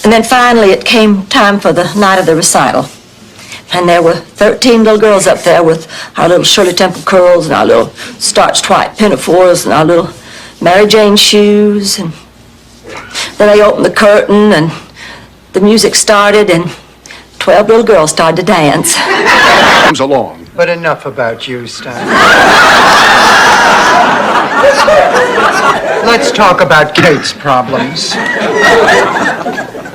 And then finally it came time for the night of the recital. And there were 13 little girls up there with our little Shirley Temple curls and our little starched white pinafores and our little Mary Jane shoes. And then they opened the curtain and the music started and 12 little girls started to dance. Comes along. But enough about you, Stan. Let's talk about Kate's problems.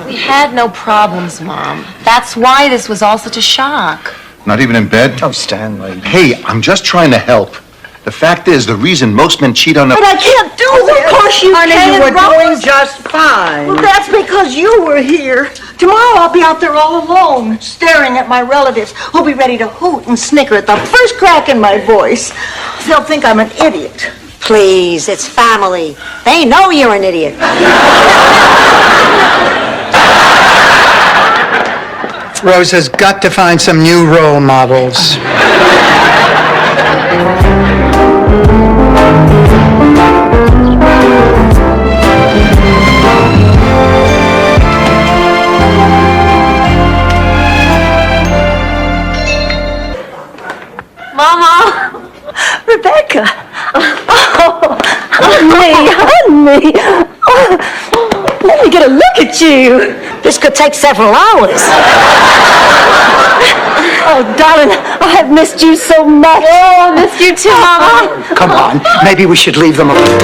We had no problems, Mom. That's why this was all such a shock. Not even in bed? Oh, Stanley. Hey, I'm just trying to help. The fact is, the reason most men cheat on their... But I can't do this. Of course you Honey, can, you were doing Rose. just fine. Well, that's because you were here. Tomorrow I'll be out there all alone, staring at my relatives who'll be ready to hoot and snicker at the first crack in my voice. They'll think I'm an idiot. Please, it's family. They know you're an idiot. Rose has got to find some new role models. Mama! Rebecca! Oh, honey! Oh, let me get a look at you. This could take several hours. Oh, darling, I have missed you so much. Oh, I missed you too, Mama. Come on, maybe we should leave them alone.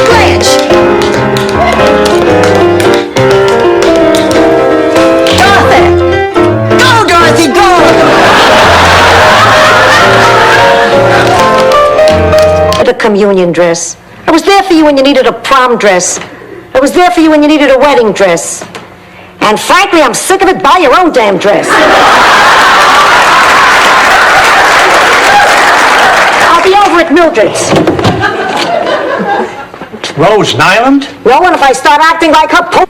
Blanche! Go, Dorothy, go! The communion dress. I was there for you when you needed a prom dress. I was there for you when you needed a wedding dress. And frankly, I'm sick of it. Buy your own damn dress. I'll be over at Mildred's. Rose Nyland? Well, and if I start acting like her...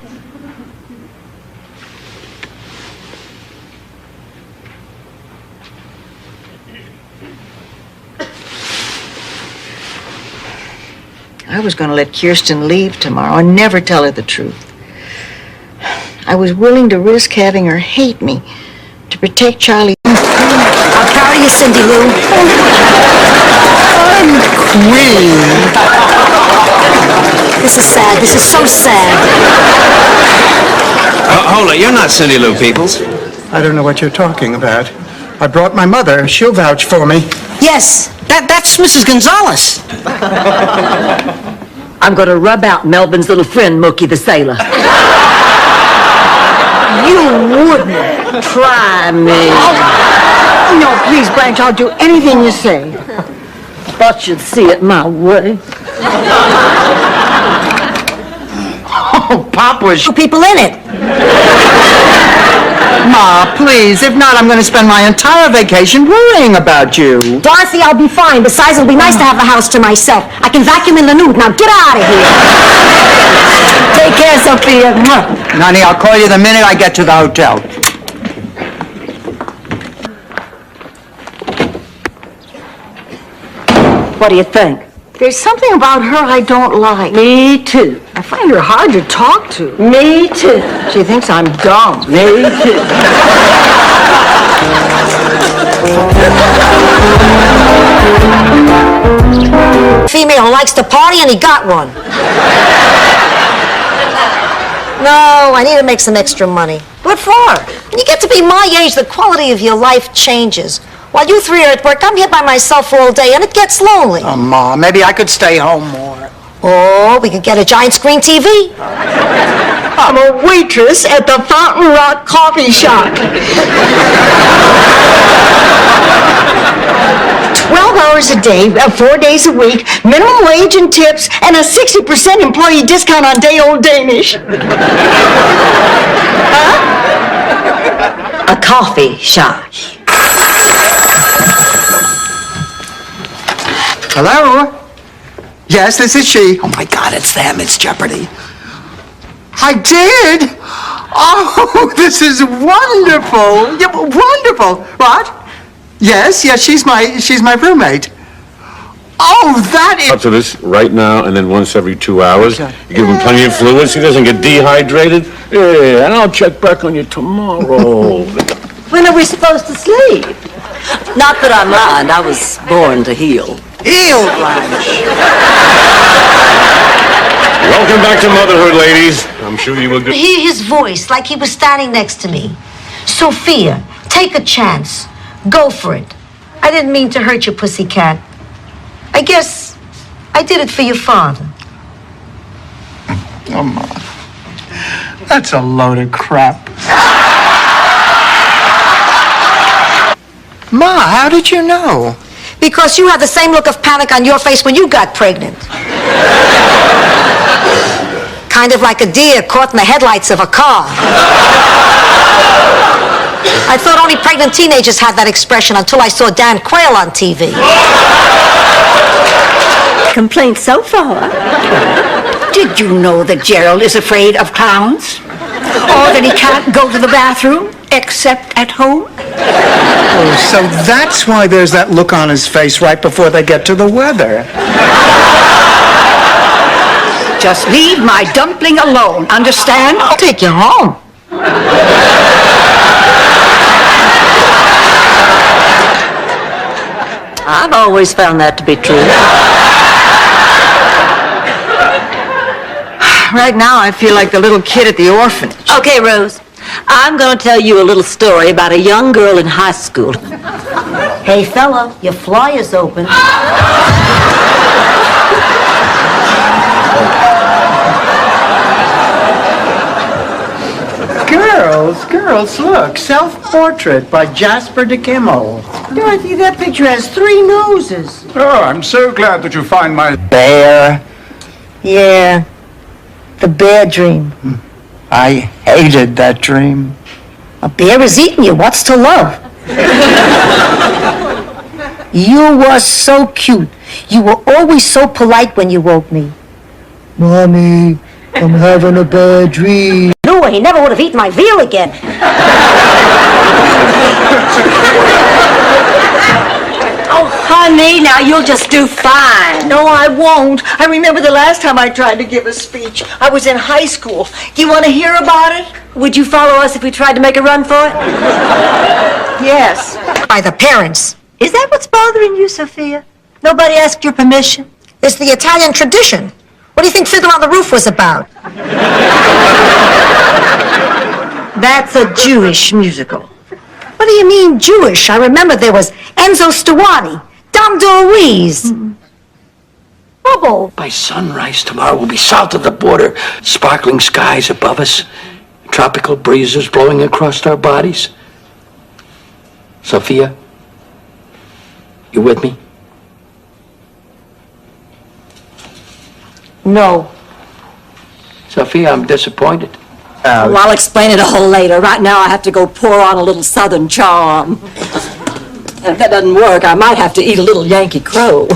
I was going to let Kirsten leave tomorrow and never tell her the truth. I was willing to risk having her hate me to protect Charlie. I'll carry you, Cindy Lou. Queen. This is sad. This is so sad. Hold it, you're not Cindy Lou Peoples. I don't know what you're talking about. I brought my mother. She'll vouch for me. Yes, that's Mrs. Gonzalez. I'm going to rub out Melvin's little friend, Mookie the sailor. You wouldn't try me. No, please, Blanche, I'll do anything you say. Thought you'd see it my way. Oh, Pop was... Two people in it. Ma, please. If not, I'm going to spend my entire vacation worrying about you. Dorothy, I'll be fine. Besides, it'll be nice to have the house to myself. I can vacuum in the nude. Now get out of here. Take care, Sophia. Nani, I'll call you the minute I get to the hotel. What do you think? There's something about her I don't like. Me too. I find her hard to talk to. Me too. She thinks I'm dumb. Me too. Female who likes to party, and he got one. No, I need to make some extra money. What for? When you get to be my age, the quality of your life changes. While you three are at work, I'm here by myself all day, and it gets lonely. Oh, Ma, maybe I could stay home more. Or we could get a giant screen TV. I'm a waitress at the Fountain Rock Coffee Shop. 12 hours a day, 4 days a week, minimum wage and tips, and a 60% employee discount on day-old Danish. A coffee shop. Hello? Yes, this is she. Oh, my God, it's them. It's Jeopardy. I did? Oh, this is wonderful. Yeah, wonderful. What? Yes, she's my roommate. Oh, that is... Up to this right now and then once every 2 hours. You give him plenty of fluids, he doesn't get dehydrated. Yeah, and I'll check back on you tomorrow. When are we supposed to sleep? Not that I mind. I was born to heal. Heal, Blanche. Welcome back to motherhood, ladies. I'm sure you will do. Hear his voice like he was standing next to me. Sophia, take a chance. Go for it. I didn't mean to hurt you, pussycat. I guess I did it for your father. Come on. That's a load of crap. Ma, how did you know? Because you had the same look of panic on your face when you got pregnant. Kind of like a deer caught in the headlights of a car. I thought only pregnant teenagers had that expression until I saw Dan Quayle on TV. Complaints so far? Did you know that Gerald is afraid of clowns? Or that he can't go to the bathroom except at home? Oh, so that's why there's that look on his face right before they get to the weather. Just leave my dumpling alone, understand? I'll take you home. I've always found that to be true. Right now, I feel like the little kid at the orphanage. Okay, Rose. I'm going to tell you a little story about a young girl in high school. Hey, fella, your flyer's open. Girls, look. Self-portrait by Jasper de Kimmel. Dorothy, that picture has 3 noses. Oh, I'm so glad that you find my... Bear. Yeah, the bear dream. I hated that dream. A bear is eating you. What's to love? You were so cute. You were always so polite when you woke me. Mommy, I'm having a bad dream. No, he never would have eaten my veal again. Oh, honey, now you'll just do fine. No, I won't. I remember the last time I tried to give a speech. I was in high school. Do you want to hear about it? Would you follow us if we tried to make a run for it? Yes. By the parents. Is that what's bothering you, Sophia? Nobody asked your permission? It's the Italian tradition. What do you think Fiddler on the Roof was about? That's a Jewish musical. What do you mean Jewish? I remember there was Enzo Stuani, Dom DeLuise. Bubble. By sunrise tomorrow, we'll be south of the border, sparkling skies above us, tropical breezes blowing across our bodies. Sophia, you with me? No. Sophia, I'm disappointed. Well, I'll explain it all later. Right now, I have to go pour on a little Southern charm. And if that doesn't work, I might have to eat a little Yankee Crow.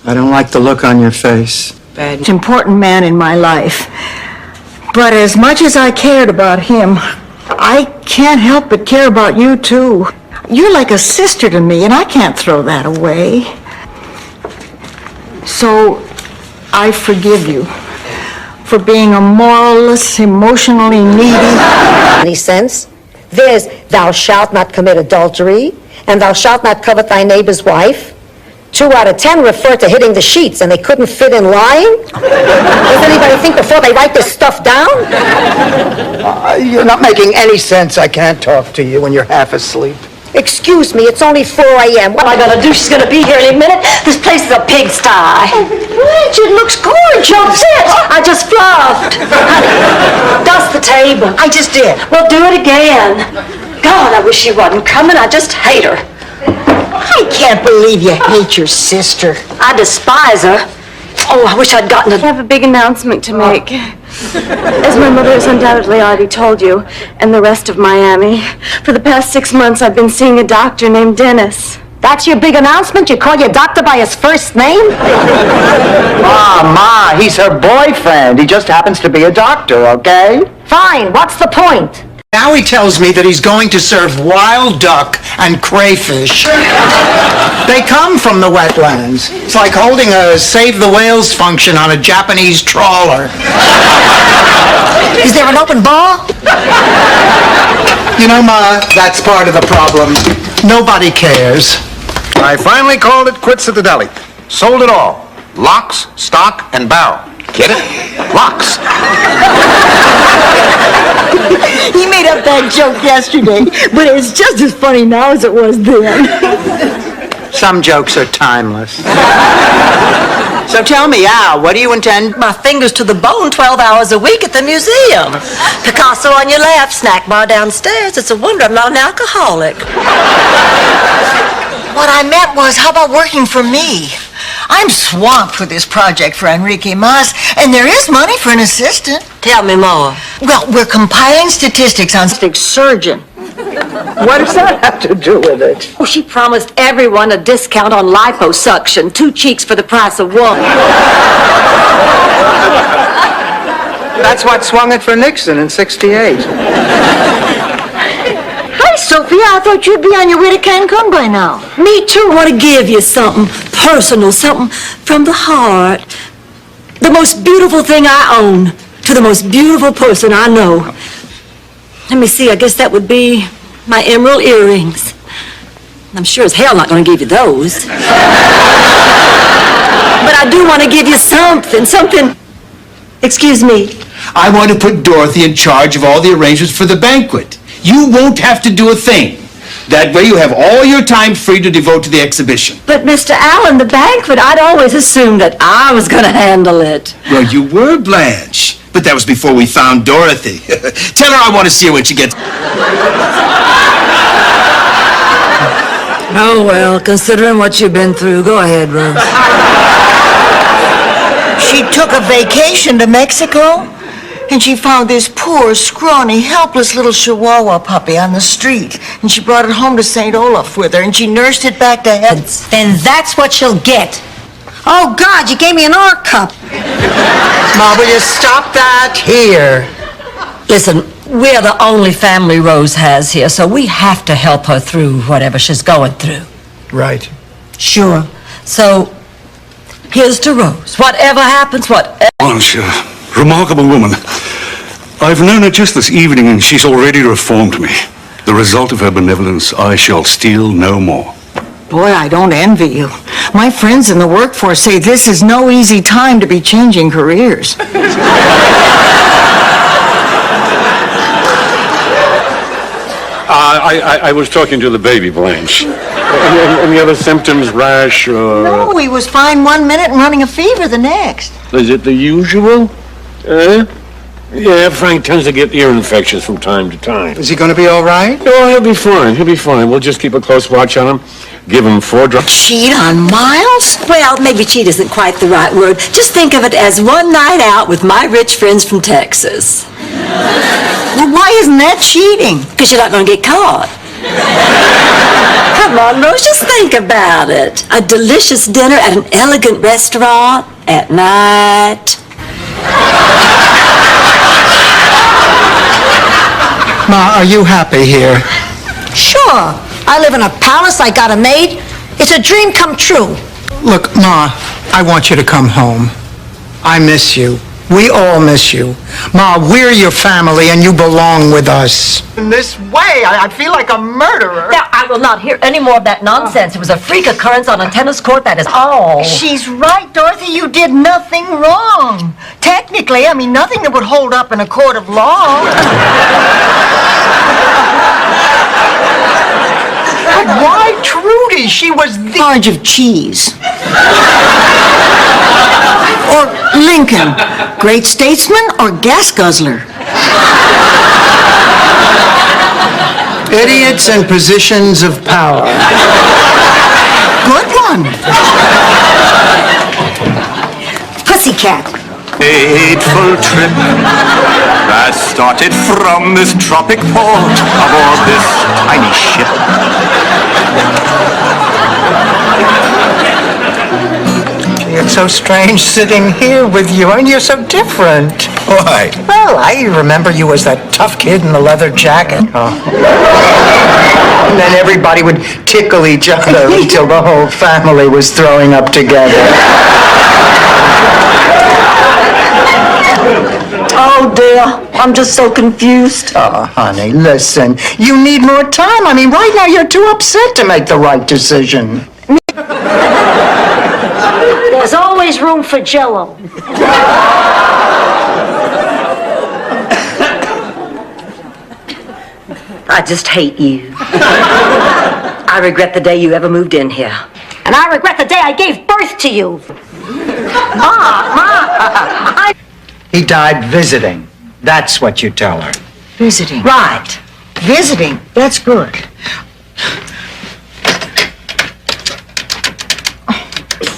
I don't like the look on your face. Most important man in my life. But as much as I cared about him, I can't help but care about you, too. You're like a sister to me, and I can't throw that away. So, I forgive you for being a moralless, emotionally needy... Any sense? There's thou shalt not commit adultery, and thou shalt not covet thy neighbor's wife. 2 out of 10 refer to hitting the sheets, and they couldn't fit in lying? Does anybody think before they write this stuff down? You're not making any sense. I can't talk to you when you're half asleep. Excuse me, it's only 4 a.m. What am I gonna do? She's gonna be here any minute. This place is a pigsty. Bridget looks gorgeous. That's it. I just fluffed. Dust the table. I just did. Well, do it again. God, I wish she wasn't coming. I just hate her. I can't believe you hate your sister. I despise her. Oh, I wish I'd gotten I a... have a big announcement to make. As my mother has undoubtedly already told you, and the rest of Miami, for the past 6 months I've been seeing a doctor named Dennis. That's your big announcement? You call your doctor by his first name? Ma, he's her boyfriend. He just happens to be a doctor, okay? Fine, what's the point? Now he tells me that he's going to serve wild duck and crayfish. They come from the wetlands. It's like holding a Save the Whales function on a Japanese trawler. Is there an open bar? You know, Ma, that's part of the problem. Nobody cares. I finally called it quits at the deli. Sold it all. Locks, stock, and barrel. Get it? Locks. He made up that joke yesterday, but it's just as funny now as it was then. Some jokes are timeless. So tell me, Al, what do you intend? My fingers to the bone 12 hours a week at the museum. Picasso on your left, snack bar downstairs. It's a wonder I'm not an alcoholic. What I meant was, how about working for me? I'm swamped with this project for Enrique Mas, and there is money for an assistant. Tell me more. Well, we're compiling statistics on surgeon. What does that have to do with it? Oh, she promised everyone a discount on liposuction. 2 cheeks for the price of one. That's what swung it for Nixon in '68. Hi, Sophia. I thought you'd be on your way to Cancun by now. Me too. Want to give you something personal, something from the heart. The most beautiful thing I own to the most beautiful person I know. Let me see, I guess that would be my emerald earrings. I'm sure as hell not going to give you those. But I do want to give you something. Excuse me. I want to put Dorothy in charge of all the arrangements for the banquet. You won't have to do a thing. That way you have all your time free to devote to the exhibition. But Mr. Allen, the banquet, I'd always assumed that I was going to handle it. Well, you were, Blanche. But that was before we found Dorothy. Tell her I want to see her when she gets... Oh, well, considering what you've been through, go ahead, Rose. She took a vacation to Mexico, and she found this poor, scrawny, helpless little Chihuahua puppy on the street, and she brought it home to St. Olaf with her, and she nursed it back to health. Then that's what she'll get. Oh, God, you gave me an R cup. Ma, will you stop that here? Listen, we're the only family Rose has here, so we have to help her through whatever she's going through. Right. Sure. So, here's to Rose. Whatever happens, whatever... Blanche, remarkable woman. I've known her just this evening, and she's already reformed me. The result of her benevolence I shall steal no more. Boy, I don't envy you. My friends in the workforce say this is no easy time to be changing careers. I was talking to the baby, Blanche. Any other symptoms, rash, or... No, he was fine 1 minute and running a fever the next. Is it the usual? Yeah, Frank tends to get ear infections from time to time. Is he going to be all right? Oh, he'll be fine. He'll be fine. We'll just keep a close watch on him. Give him 4 drops. Cheat on Miles? Well, maybe cheat isn't quite the right word. Just think of it as one night out with my rich friends from Texas. Well, why isn't that cheating? Because you're not going to get caught. Come on, Rose, just think about it. A delicious dinner at an elegant restaurant at night. Ma, are you happy here? Sure. I live in a palace. I got a maid. It's a dream come true. Look, Ma, I want you to come home. I miss you. We all miss you. Ma, we're your family and you belong with us. In this way, I feel like a murderer. Now, I will not hear any more of that nonsense. It was a freak occurrence on a tennis court, that is all. She's right, Dorothy. You did nothing wrong. Technically, I mean, nothing that would hold up in a court of law. But why Trudy? She was the... Charge of cheese. Or Lincoln, great statesman or gas guzzler? Idiots in positions of power. Good one. Pussycat. Fateful trip that started from this tropic port aboard this tiny ship. It's so strange sitting here with you, and you're so different. Why? Well, I remember you as that tough kid in the leather jacket. Oh. And then everybody would tickle each other until the whole family was throwing up together. Oh, dear. I'm just so confused. Oh, honey, listen. You need more time. I mean, right now you're too upset to make the right decision. There's always room for Jell-O. I just hate you. I regret the day you ever moved in here. And I regret the day I gave birth to you. Ma! He died visiting. That's what you tell her. Visiting. Right. Visiting. That's good.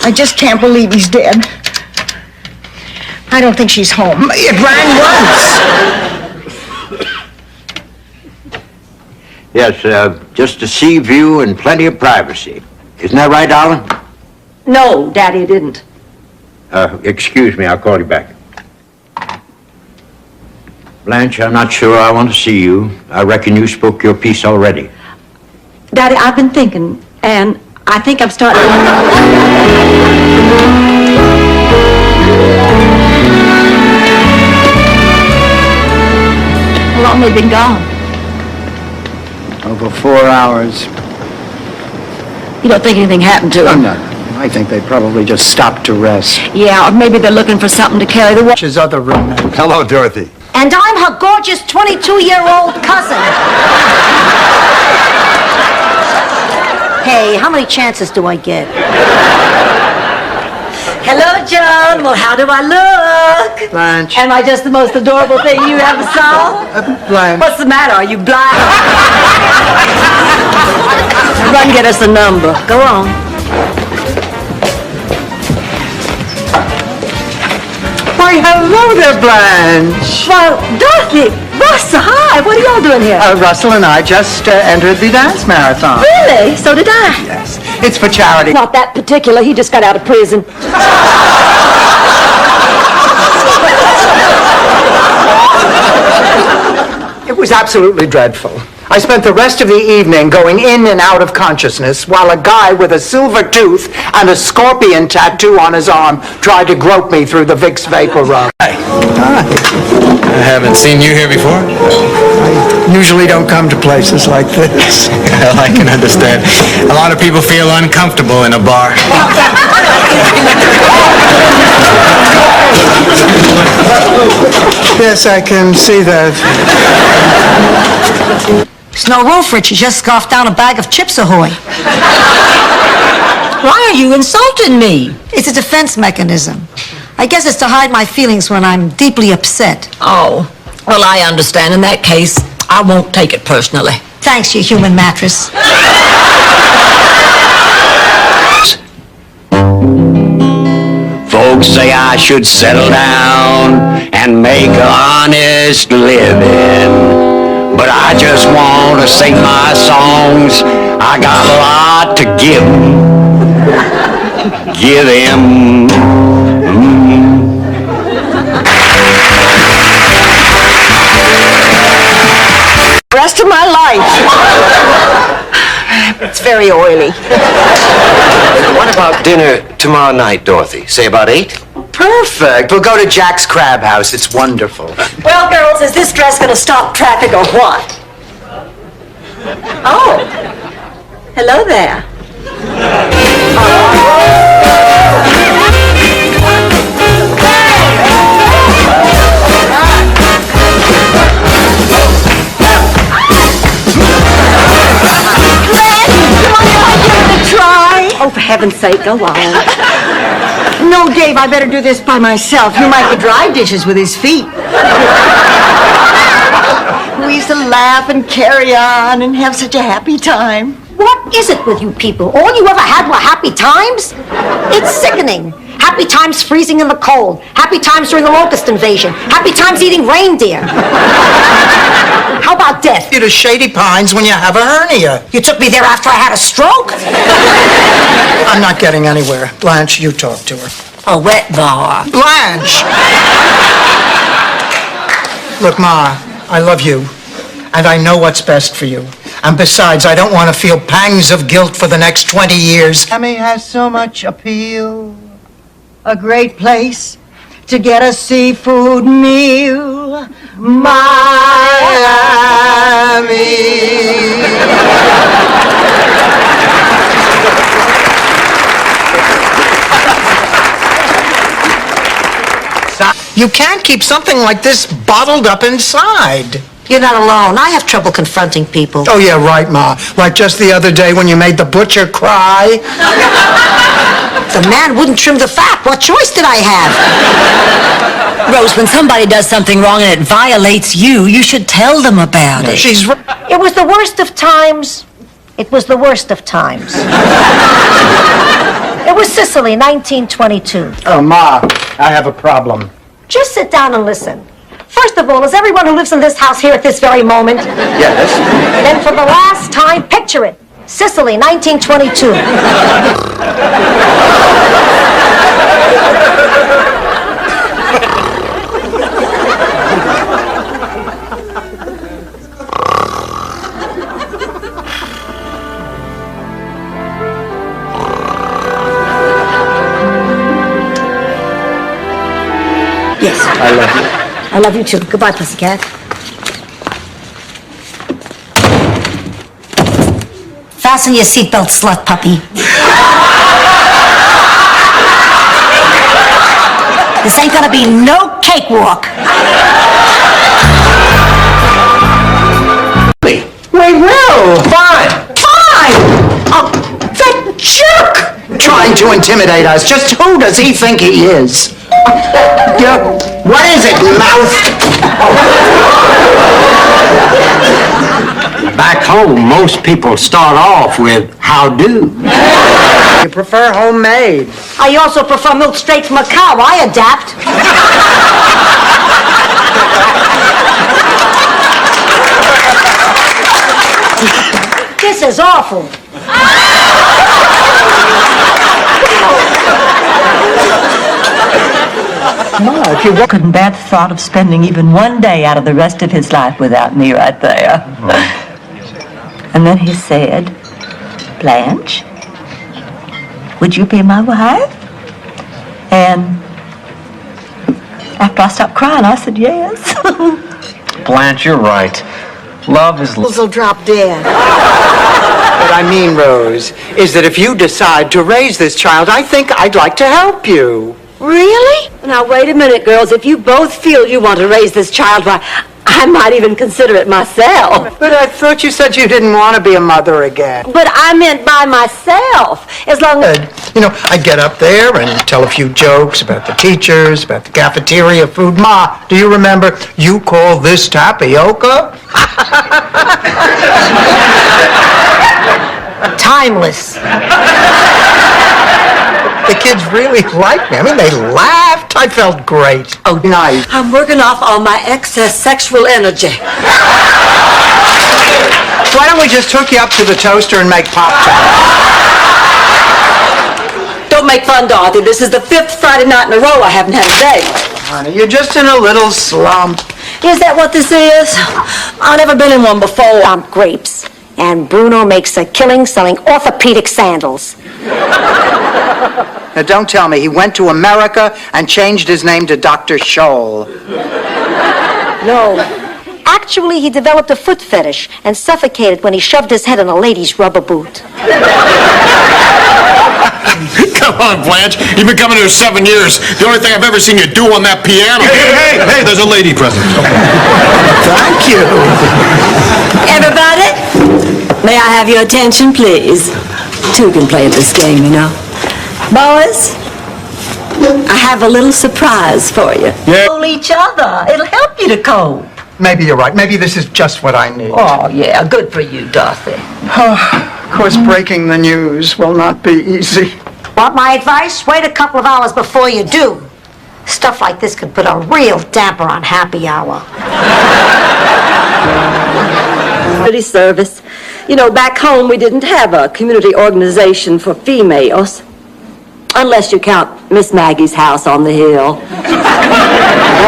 I just can't believe he's dead. I don't think she's home. It rang once. Yes, just a sea view and plenty of privacy. Isn't that right, darling? No, Daddy didn't. Excuse me, I'll call you back. Blanche, I'm not sure I want to see you. I reckon you spoke your piece already. Daddy, I've been thinking, and I think I'm starting. How long have they been gone? Over 4 hours. You don't think anything happened to them? No. I think they probably just stopped to rest. Yeah, or maybe they're looking for something to carry the water. His other roommate. Hello, Dorothy. And I'm her gorgeous 22-year-old cousin. Hey, how many chances do I get? Hello, John. Well, how do I look? Blanche. Am I just the most adorable thing you ever saw? Blanche. What's the matter? Are you blind? Run, get us a number. Go on. Why, hello there, Blanche. Well, Dorothy, Russ, hi. What are y'all doing here? Russell and I just entered the dance marathon. Really? So did I. Yes. It's for charity. Not that particular. He just got out of prison. It was absolutely dreadful. I spent the rest of the evening going in and out of consciousness while a guy with a silver tooth and a scorpion tattoo on his arm tried to grope me through the Vicks Vapor Rub. Hi. I haven't seen you here before. I usually don't come to places like this. Well, I can understand. A lot of people feel uncomfortable in a bar. Yes, I can see that. There's no room for it. She just scoffed down a bag of Chips Ahoy. Why are you insulting me? It's a defense mechanism. I guess it's to hide my feelings when I'm deeply upset. Oh, well, I understand. In that case, I won't take it personally. Thanks, you human mattress. Folks say I should settle down and make an honest living. But I just want to sing my songs. I got a lot to give 'em. Give them. Rest of my life. It's very oily. What about dinner tomorrow night, Dorothy? Say about 8? Perfect. We'll go to Jack's Crab House. It's wonderful. Well, girls, is this dress going to stop traffic or what? Oh, hello there. Try. Oh, for heaven's sake, go on. No, Dave, I better do this by myself. He might dry dishes with his feet. We used to laugh and carry on and have such a happy time. What is it with you people? All you ever had were happy times? It's sickening. Happy times freezing in the cold. Happy times during the locust invasion. Happy times eating reindeer. How about death? You to Shady Pines when you have a hernia. You took me there after I had a stroke? I'm not getting anywhere. Blanche, you talk to her. A wet bar. Blanche! Look, Ma, I love you, and I know what's best for you. And besides, I don't want to feel pangs of guilt for the next 20 years. Miami has so much appeal. A great place to get a seafood meal. You can't keep something like this bottled up inside. You're not alone. I have trouble confronting people. Oh, yeah, right, Ma. Like just the other day when you made the butcher cry. The man wouldn't trim the fat. What choice did I have? Rose, when somebody does something wrong and it violates you, you should tell them about it. She's right. It was the worst of times. It was the worst of times. It was Sicily, 1922. Oh, Ma, I have a problem. Just sit down and listen. First of all, is everyone who lives in this house here at this very moment? Yes. Then for the last time, picture it. Sicily, 1922. Yes. I love you. I love you too. Goodbye, pussycat. Fasten your seatbelt, slut puppy. This ain't gonna be no cakewalk. We will. Fine. Oh, that jerk! Trying to intimidate us. Just who does he think he is? What is it, mouth? Back home, most people start off with how do. You prefer homemade. I also prefer milk straight from a cow. I adapt. This is awful. Ma, if you couldn't bear the thought of spending even one day out of the rest of his life without me right there. And then he said, Blanche, would you be my wife? And after I stopped crying, I said yes. Blanche, you're right. Love is... Will drop dead. What I mean, Rose, is that if you decide to raise this child, I think I'd like to help you. Really? Now, wait a minute, girls. If you both feel you want to raise this child, why, I might even consider it myself. But I thought you said you didn't want to be a mother again. But I meant by myself. As long as... You know, I'd get up there and tell a few jokes about the teachers, about the cafeteria food. Ma, do you remember, you call this tapioca? Timeless. The kids really liked me. I mean, they laughed. I felt great. Oh, nice. I'm working off all my excess sexual energy. Why don't we just hook you up to the toaster and make Pop-Tarts? Don't make fun, Dorothy. This is the 5th Friday night in a row I haven't had a date. Honey, you're just in a little slump. Is that what this is? I've never been in one before. Grapes. And Bruno makes a killing selling orthopedic sandals. Now, don't tell me he went to America and changed his name to Dr. Scholl. No. Actually, he developed a foot fetish and suffocated when he shoved his head in a lady's rubber boot. Come on, Blanche. You've been coming here 7 years. The only thing I've ever seen you do on that piano... Hey, there's a lady present. Thank you. Everybody, may I have your attention, please? Two can play at this game, you know. Boys, I have a little surprise for you. Yeah. Hold each other. It'll help you to cope. Maybe you're right. Maybe this is just what I need. Oh, yeah, good for you, Dorothy. Of course, breaking the news will not be easy. Want my advice? Wait a couple of hours before you do. Stuff like this could put a real damper on happy hour. Community service. You know, back home we didn't have a community organization for females. Unless you count Miss Maggie's house on the hill.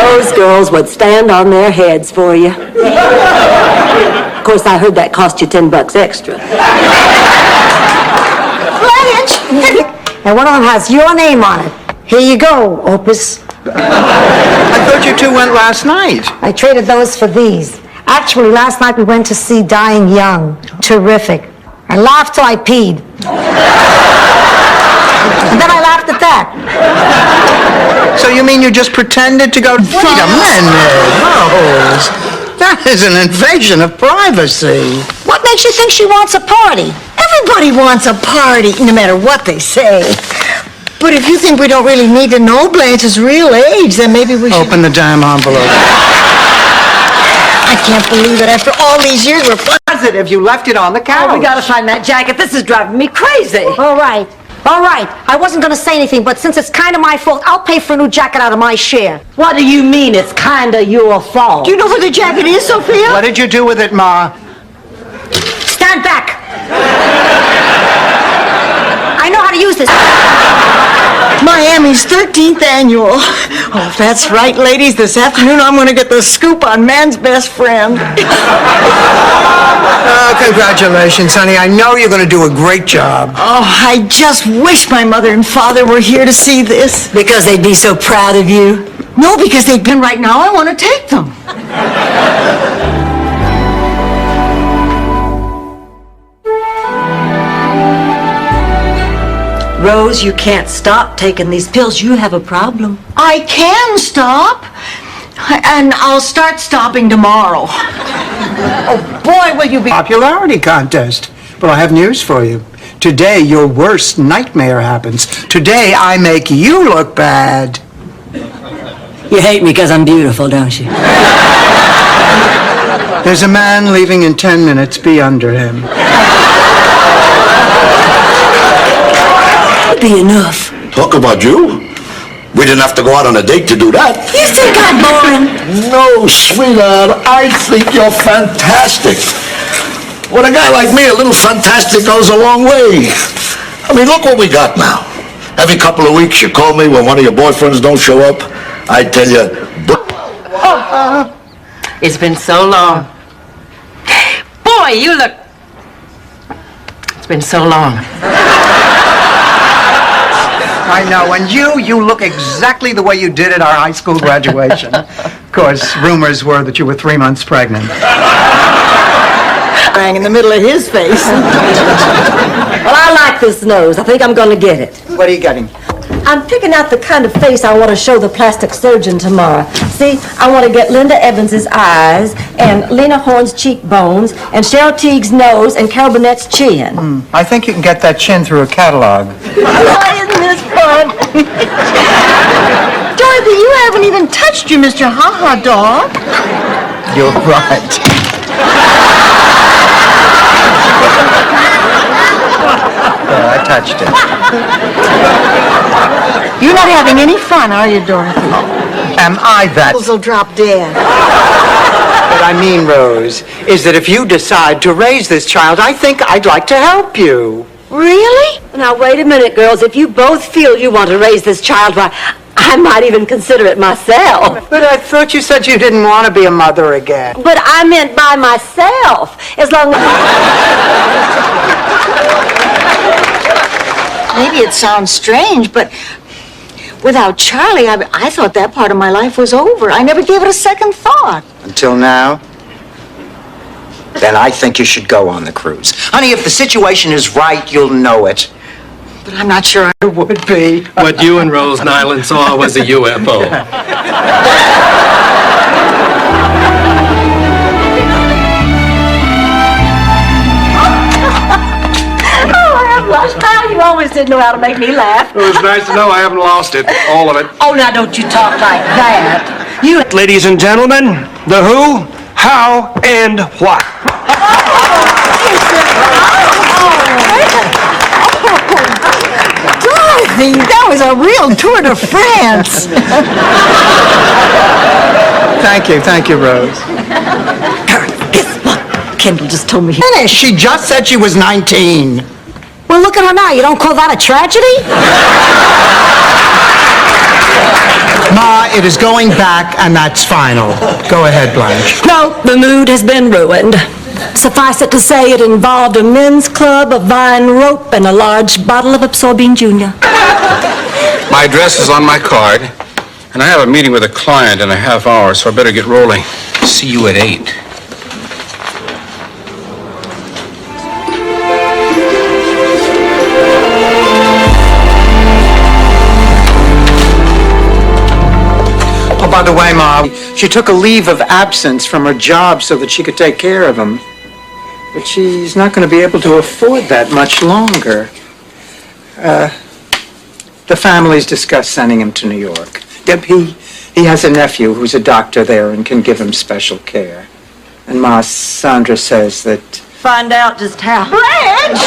Those girls would stand on their heads for you. Of course, I heard that cost you $10 extra. Blanche! And one of them has your name on it. Here you go, Opus. I thought you two went last night. I traded those for these. Actually, last night we went to see Dying Young. Terrific. I laughed till I peed. And then I laughed at that. So you mean you just pretended to go... Wait a minute, Rose. That is an invasion of privacy. What makes you think she wants a party? Everybody wants a party, no matter what they say. But if you think we don't really need to know Blanche's real age, then maybe we should... Open the damn envelope. I can't believe it. After all these years, we're... Positive you left it on the couch. Oh, we gotta find that jacket. This is driving me crazy. All right. I wasn't going to say anything, but since it's kind of my fault, I'll pay for a new jacket out of my share. What do you mean it's kinda your fault? Do you know where the jacket is, Sophia? What did you do with it, Ma? Stand back. I know how to use this. Miami's 13th annual. Oh, that's right, ladies. This afternoon I'm going to get the scoop on man's best friend. Congratulations, honey. I know you're going to do a great job. Oh, I just wish my mother and father were here to see this. Because they'd be so proud of you? No, because they've been right now. I want to take them. Rose, you can't stop taking these pills. You have a problem. I can stop. And I'll start stopping tomorrow. Oh, boy, will you be... Popularity contest. But I have news for you. Today, your worst nightmare happens. Today, I make you look bad. You hate me because I'm beautiful, don't you? There's a man leaving in 10 minutes. Be under him. Be enough. Talk about you. We didn't have to go out on a date to do that. You think I'm boring? No, sweetheart. I think you're fantastic. With a guy like me, a little fantastic goes a long way. I mean, look what we got now. Every couple of weeks, you call me when one of your boyfriends don't show up. I tell you... It's been so long. Boy, you look... It's been so long. I know, and you look exactly the way you did at our high school graduation. Of course, rumors were that you were 3 months pregnant. Bang in the middle of his face. Well, I like this nose. I think I'm going to get it. What are you getting? I'm picking out the kind of face I want to show the plastic surgeon tomorrow. See, I want to get Linda Evans's eyes, and Lena Horne's cheekbones, and Cheryl Teague's nose, and Carol Burnett's chin. I think you can get that chin through a catalog. Isn't this fun? Dorothy, you haven't even touched your Mr. Ha-Ha dog. You're right. There, I touched it. You're not having any fun, are you, Dorothy? Am I that? Will drop dead. What I mean, Rose, is that if you decide to raise this child, I think I'd like to help you. Really? Now, wait a minute, girls. If you both feel you want to raise this child, why, I might even consider it myself. But I thought you said you didn't want to be a mother again. But I meant by myself. As long as... Maybe it sounds strange, but without Charlie, I thought that part of my life was over. I never gave it a second thought. Until now? Then I think you should go on the cruise. Honey, if the situation is right, you'll know it. But I'm not sure I would be. What you and Rose Nyland saw was a UFO. You always did know how to make me laugh. It was nice to know I haven't lost it, all of it. Oh, now don't you talk like that. You... Ladies and gentlemen, the who, how, and what. Dorothy, that was a real tour de France. Thank you, Rose. Guess what? Kendall just told me. She just said she was 19. Well, look at her now. You don't call that a tragedy? Ma, it is going back, and that's final. Go ahead, Blanche. No, the mood has been ruined. Suffice it to say, it involved a men's club, a vine rope, and a large bottle of Absorbine Junior. My address is on my card, and I have a meeting with a client in a half hour, so I better get rolling. See you at 8. Oh, by the way, Ma, she took a leave of absence from her job so that she could take care of him. But she's not going to be able to afford that much longer. The family's discussed sending him to New York. He has a nephew who's a doctor there and can give him special care. And Ma, Sandra says that... Find out just how. Blanche!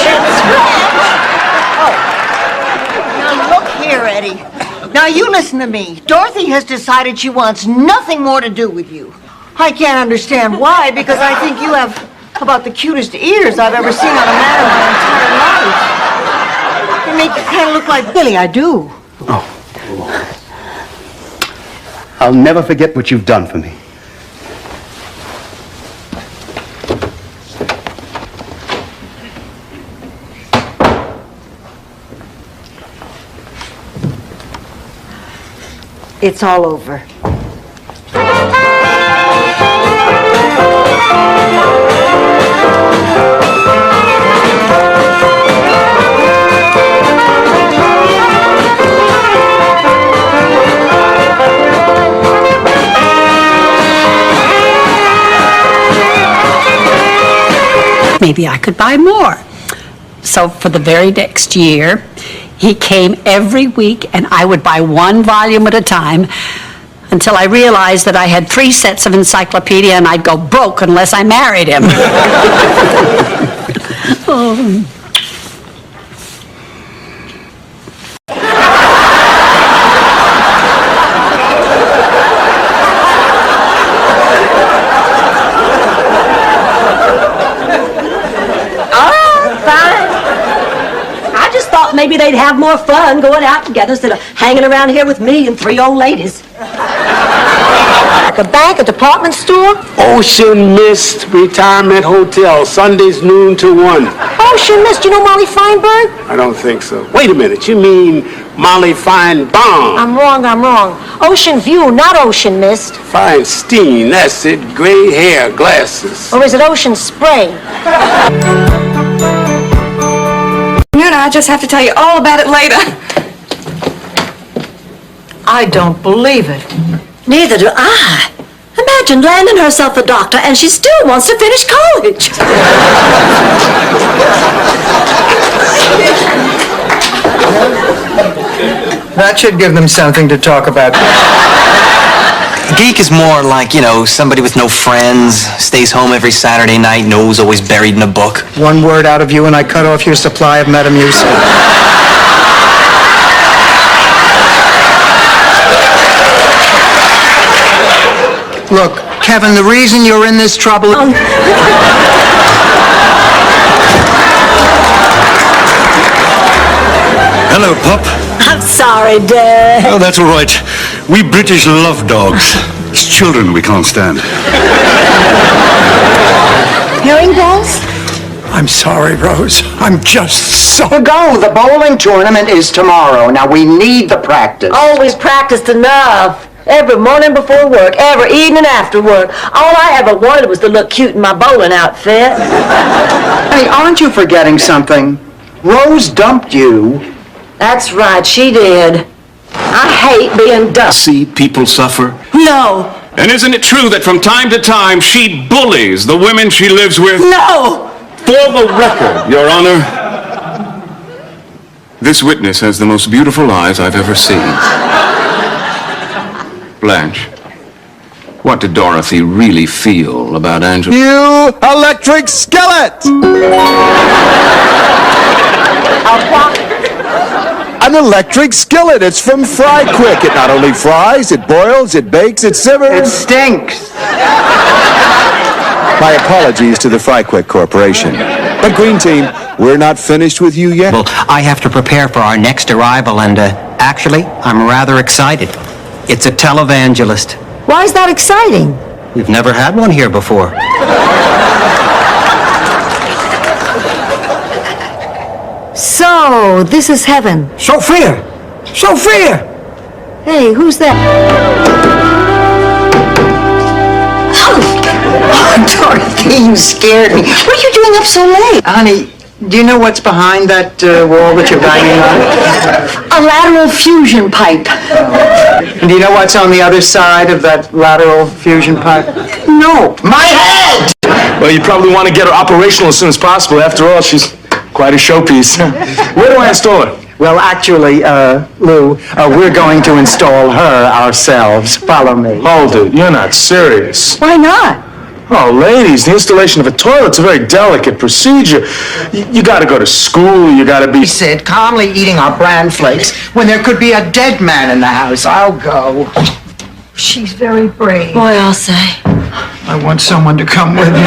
Now look here, Eddie. Now you listen to me. Dorothy has decided she wants nothing more to do with you. I can't understand why, because I think you have about the cutest ears I've ever seen on a man in my entire life. They make you kind of look like Billy, I do. I'll never forget what you've done for me. It's all over. Maybe I could buy more. So for the very next year, he came every week and I would buy one volume at a time until I realized that I had 3 sets of encyclopedia and I'd go broke unless I married him. Oh. Maybe they'd have more fun going out together instead of hanging around here with me and 3 old ladies. Like a bank, a department store? Ocean Mist Retirement Hotel, Sundays noon to 1. Ocean Mist, you know Molly Feinberg? I don't think so. Wait a minute, you mean Molly Feinbaum? I'm wrong. Ocean View, not Ocean Mist. Feinstein, that's it. Gray hair, glasses. Or is it Ocean Spray? I just have to tell you all about it later. I don't believe it. Neither do I. Imagine landing herself a doctor and she still wants to finish college. That should give them something to talk about. Geek is more like, somebody with no friends, stays home every Saturday night, nose always buried in a book. One word out of you and I cut off your supply of Metamucil. Look, Kevin, the reason you're in this trouble... Hello, Pop. I'm sorry, Dad. Oh, that's all right. We British love dogs. It's children we can't stand. Herringbones? I'm sorry, Rose. I'm just so... Go! The bowling tournament is tomorrow. Now, we need the practice. Always practiced enough. Every morning before work, every evening after work. All I ever wanted was to look cute in my bowling outfit. Hey, aren't you forgetting something? Rose dumped you. That's right, she did. I hate being dumped. See people suffer? No. And isn't it true that from time to time she bullies the women she lives with? No. For the record, Your Honor, this witness has the most beautiful eyes I've ever seen. Blanche, what did Dorothy really feel about Angela? You electric skillet! An electric skillet. It's from Fry Quick. It not only fries, it boils, it bakes, it simmers. It stinks. My apologies to the Fry Quick Corporation. But Green Team, we're not finished with you yet. Well, I have to prepare for our next arrival, and actually, I'm rather excited. It's a televangelist. Why is that exciting? We've never had one here before. So, this is heaven. Sophia! Sophia! Hey, who's that? Oh, Dorothy, you scared me. What are you doing up so late? Honey, do you know what's behind that wall that you're banging on? A lateral fusion pipe. And do you know what's on the other side of that lateral fusion pipe? No. My head! Well, you probably want to get her operational as soon as possible. After all, she's quite a showpiece. Where do I install her? Well, actually, Lou, we're going to install her ourselves. Follow me. Hold it. You're not serious. Why not? Oh, ladies, the installation of a toilet's a very delicate procedure. You gotta go to school, you gotta be... He said, calmly eating our bran flakes when there could be a dead man in the house. I'll go. She's very brave. Boy, I'll say. I want someone to come with me.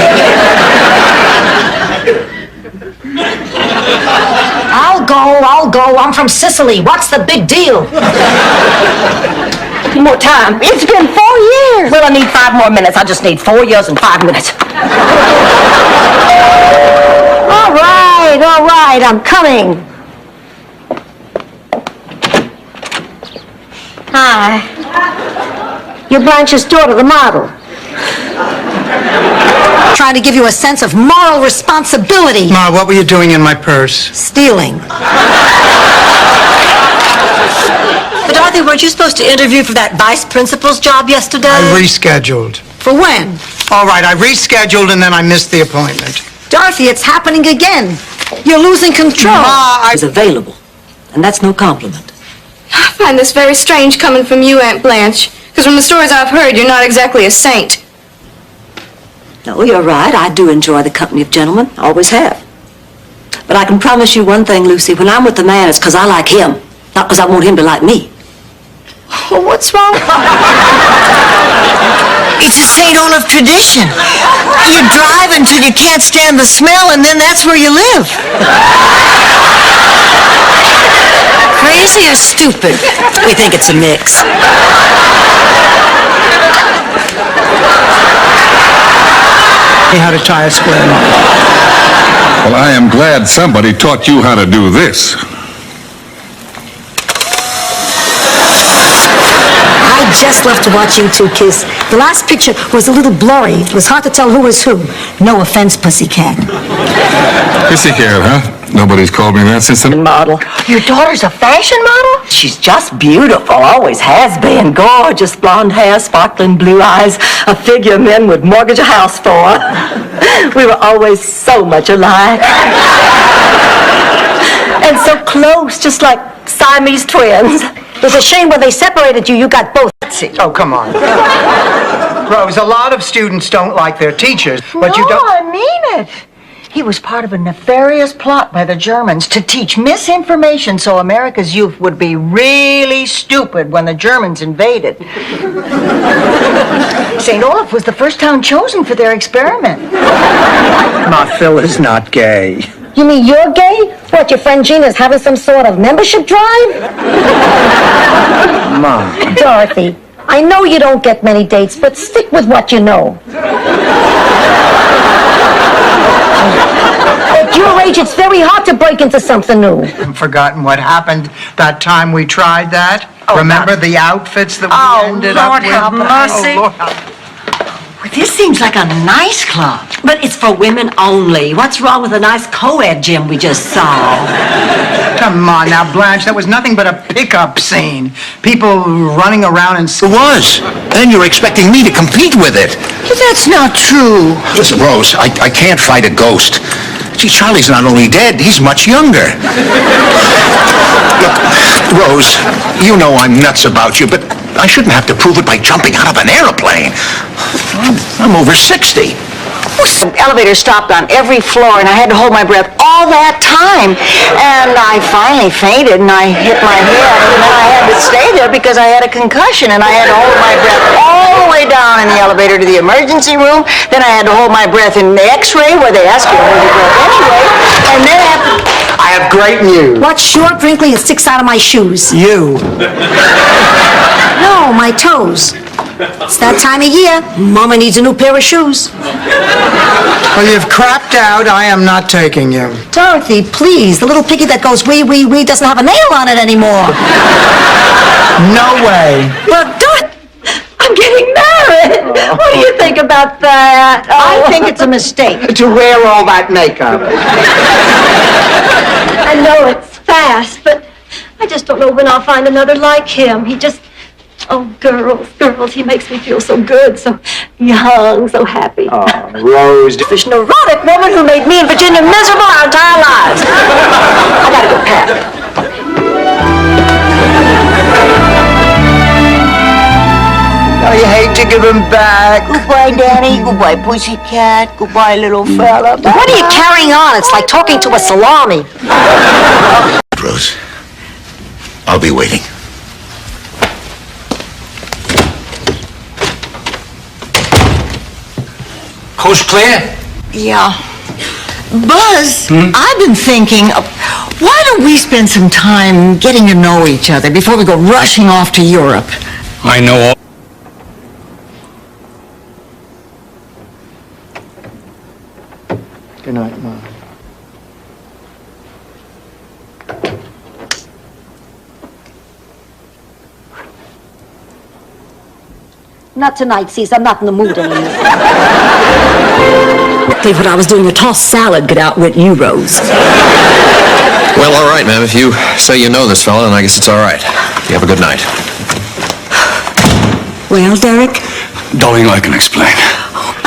I'll go. I'm from Sicily. What's the big deal? More time. It's been 4 years. Well, I need 5 more minutes. I just need 4 years and 5 minutes. All right, I'm coming. Hi. You're Blanche's daughter, the model. Trying to give you a sense of moral responsibility. Ma, what were you doing in my purse? Stealing. But Dorothy, weren't you supposed to interview for that vice principal's job yesterday? I rescheduled. For when? All right, I rescheduled and then I missed the appointment. Dorothy, it's happening again. You're losing control. Ma, I was available, and that's no compliment. I find this very strange coming from you, Aunt Blanche, because from the stories I've heard, you're not exactly a saint. No, you're right. I do enjoy the company of gentlemen. Always have. But I can promise you one thing, Lucy. When I'm with the man, it's because I like him, not because I want him to like me. Well, what's wrong? It's a St. Olaf tradition. You drive until you can't stand the smell, and then that's where you live. Crazy or stupid? We think it's a mix. How to tie a square knot. Well, I am glad somebody taught you how to do this. I just love to watch you two kiss. The last picture was a little blurry. It was hard to tell who was who. No offense, Pussycat. Pussycat, huh? Nobody's called me that since the... Model. Your daughter's a fashion model? She's just beautiful, always has been. Gorgeous blonde hair, sparkling blue eyes, a figure men would mortgage a house for. We were always so much alike. And so close, just like Siamese twins. It was a shame when they separated you, you got both. Oh, come on. Rose, a lot of students don't like their teachers, but you don't... No, I mean it. He was part of a nefarious plot by the Germans to teach misinformation so America's youth would be really stupid when the Germans invaded. St. Olaf was the first town chosen for their experiment. Ma, Phil is not gay. You mean you're gay? What, your friend Gina's having some sort of membership drive? Ma. Dorothy, I know you don't get many dates, but stick with what you know. At your age, it's very hard to break into something new. I've forgotten what happened that time we tried that. Remember the outfits that we ended up Lord with? have mercy. Oh, Lord have... Well, this seems like a nice club. But it's for women only. What's wrong with a nice co-ed gym we just saw? Come on now, Blanche, that was nothing but a pickup scene. People running around and... It was. And you're expecting me to compete with it. But that's not true. Listen, Rose, I can't fight a ghost. See, Charlie's not only dead, he's much younger. Look, Rose, you know I'm nuts about you, but I shouldn't have to prove it by jumping out of an airplane. I'm over 60. The elevator stopped on every floor, and I had to hold my breath all that time. And I finally fainted, and I hit my head, and then I had to stay there because I had a concussion, and I had to hold my breath all the way down in the elevator to the emergency room. Then I had to hold my breath in the X-ray, where they ask you to hold your breath anyway. And then I have great news. What's short, wrinkly, and sticks out of my shoes? You. No, my toes. It's that time of year. Mama needs a new pair of shoes. Well, you've crapped out. I am not taking you. Dorothy, please. The little piggy that goes wee, wee, wee doesn't have a nail on it anymore. No way. Look, Dorothy, I'm getting married. What do you think about that? I think it's a mistake. To wear all that makeup. I know it's fast, but I just don't know when I'll find another like him. He just... Oh, girls, he makes me feel so good, so young, so happy. Oh, Rose. This neurotic woman who made me and Virginia miserable our entire lives. I gotta go pack. Oh, you hate to give him back. Goodbye, Danny. Goodbye, pussycat. Goodbye, little fella. What are you carrying on? It's like talking to a salami. Rose, I'll be waiting. Coast clear? Yeah. Buzz, I've been thinking, why don't we spend some time getting to know each other before we go rushing off to Europe? I know all. Good night, Mom. Not tonight, Cece. I'm not in the mood anymore. Think what I was doing a tossed salad could outwit you, Rose. Well, all right, ma'am. If you say you know this fella, then I guess it's all right. You have a good night. Well, Derek? Darling, I can explain.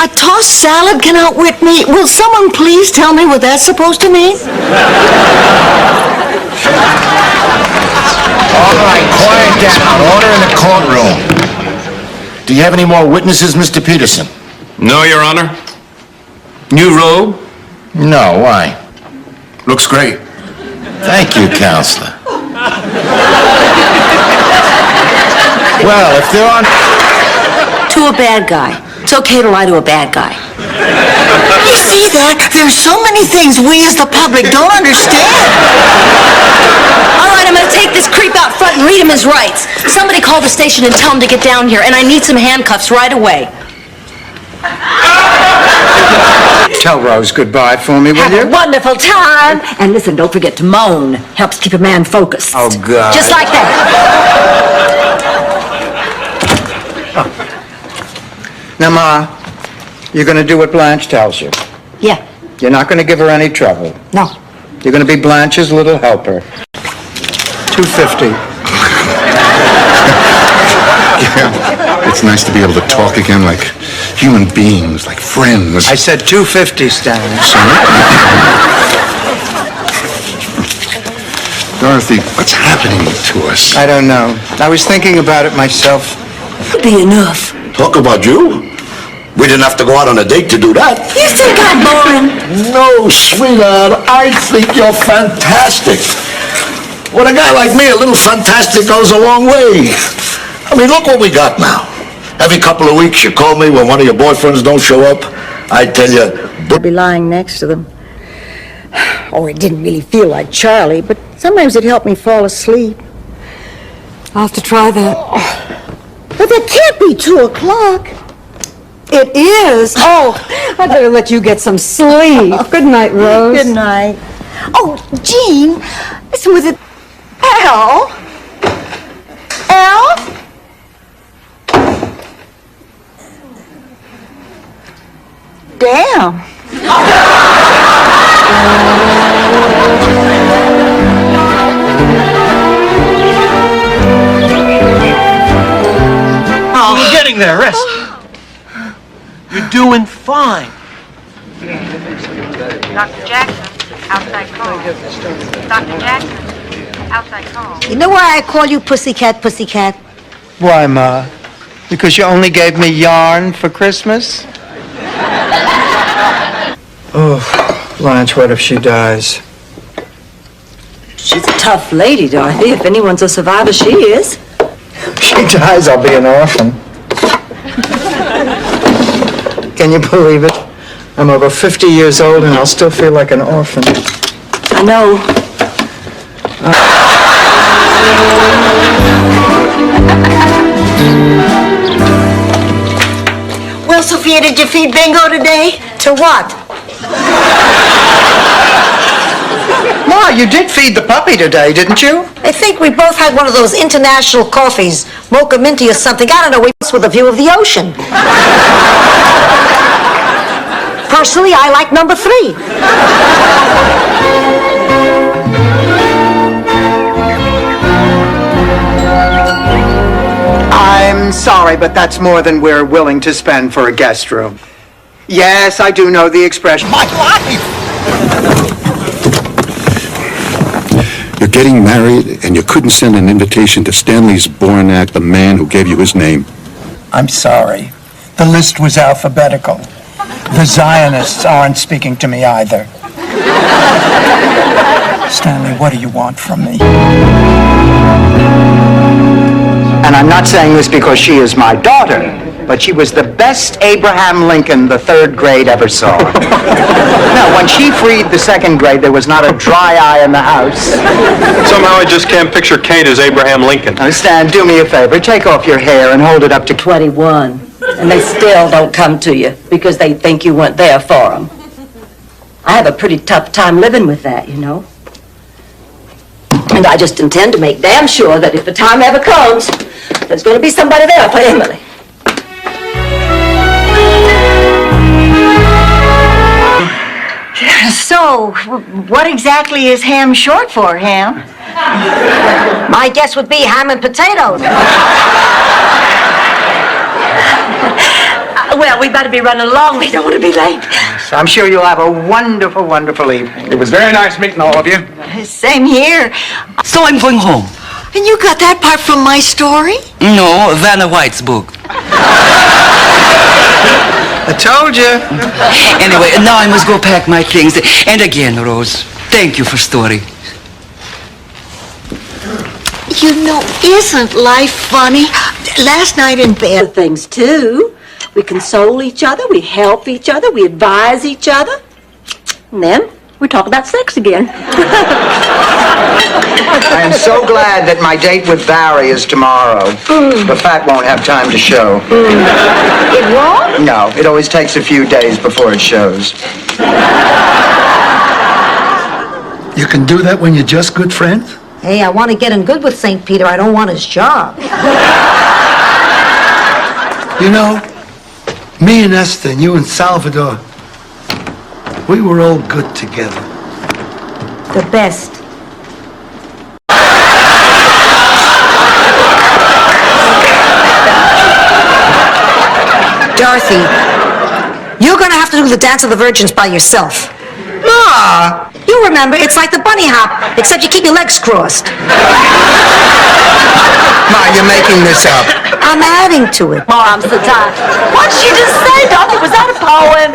A tossed salad can outwit me. Will someone please tell me what that's supposed to mean? All right, quiet down. Order in the courtroom. Do you have any more witnesses, Mr. Peterson? No, Your Honor. New robe? No, why? Looks great. Thank you, Counselor. Well, if there aren't... To a bad guy. It's okay to lie to a bad guy. You see that? There's so many things we as the public don't understand. All right, I'm gonna take this creep out front and read him his rights. Somebody call the station and tell him to get down here, and I need some handcuffs right away. Tell Rose goodbye for me, will Have you? a wonderful time. And listen, don't forget to moan. Helps keep a man focused. Oh, God. Just like that. Now, Ma, you're going to do what Blanche tells you. Yeah. You're not going to give her any trouble. No. You're going to be Blanche's little helper. $2.50. Yeah, it's nice to be able to talk again like human beings, like friends. I said $2.50, Stanley. Dorothy, what's happening to us? I don't know. I was thinking about it myself. Could be enough. Talk about you. We didn't have to go out on a date to do that. You think I'm boring? No, sweetheart, I think you're fantastic. With a guy like me, a little fantastic goes a long way. I mean, look what we got now. Every couple of weeks you call me when one of your boyfriends don't show up. I tell you... I'd be lying next to them. Oh, it didn't really feel like Charlie, but sometimes it helped me fall asleep. I'll have to try that. But that can't be 2 o'clock. It is. Oh, I'd better let you get some sleep. Good night, Rose. Good night. Oh, Jean, listen with it. Al? Al? Damn. Oh, you're getting there, rest. You're doing fine. Dr. Jackson, outside call. Dr. Jackson, outside call. You know why I call you Pussycat, Pussycat? Why, Ma? Because you only gave me yarn for Christmas? Oh, Blanche, what if she dies? She's a tough lady, Dorothy. If anyone's a survivor, she is. If she dies, I'll be an orphan. Can you believe it? I'm over 50 years old and I'll still feel like an orphan. I know. Well, Sophia, did you feed Bingo today? To what? Ma, you did feed the puppy today, didn't you? I think we both had one of those international coffees, mocha minty or something. I don't know, with a view of the ocean. Personally, I like number 3. I'm sorry, but that's more than we're willing to spend for a guest room. Yes, I do know the expression. My life! You're getting married, and you couldn't send an invitation to Stanley Zbornak, the man who gave you his name. I'm sorry. The list was alphabetical. The Zionists aren't speaking to me either. Stanley, what do you want from me? And I'm not saying this because she is my daughter, but she was the best Abraham Lincoln the 3rd grade ever saw. No, when she freed the 2nd grade, there was not a dry eye in the house. Somehow I just can't picture Kate as Abraham Lincoln. Now, Stan, do me a favor. Take off your hair and hold it up to 21. And they still don't come to you because they think you weren't there for them. I have a pretty tough time living with that, you know. And I just intend to make damn sure that if the time ever comes, there's going to be somebody there for Emily. So, what exactly is ham short for, Ham? My guess would be ham and potatoes. Well, we better be running along. We don't want to be late. So I'm sure you'll have a wonderful, wonderful evening. It was very nice meeting all of you. Same here. So I'm going home. And you got that part from my story? No, Vanna White's book. I told you. Anyway, now I must go pack my things. And again, Rose, thank you for story. You know, isn't life funny? Last night in bed... Things, too. We console each other, we help each other, we advise each other. And then we talk about sex again. I am so glad that my date with Barry is tomorrow. The fat won't have time to show. It won't? No, it always takes a few days before it shows. You can do that when you're just good friends? Hey, I want to get in good with St. Peter. I don't want his job. You know, me and Esther and you and Salvador, we were all good together. The best. Dorothy, you're going to have to do the Dance of the Virgins by yourself. Ma! You remember, it's like the bunny hop, except you keep your legs crossed. Ma, you're making this up. I'm adding to it. Oh, I'm so tired. What did she just say, Dorothy? Was that a poem?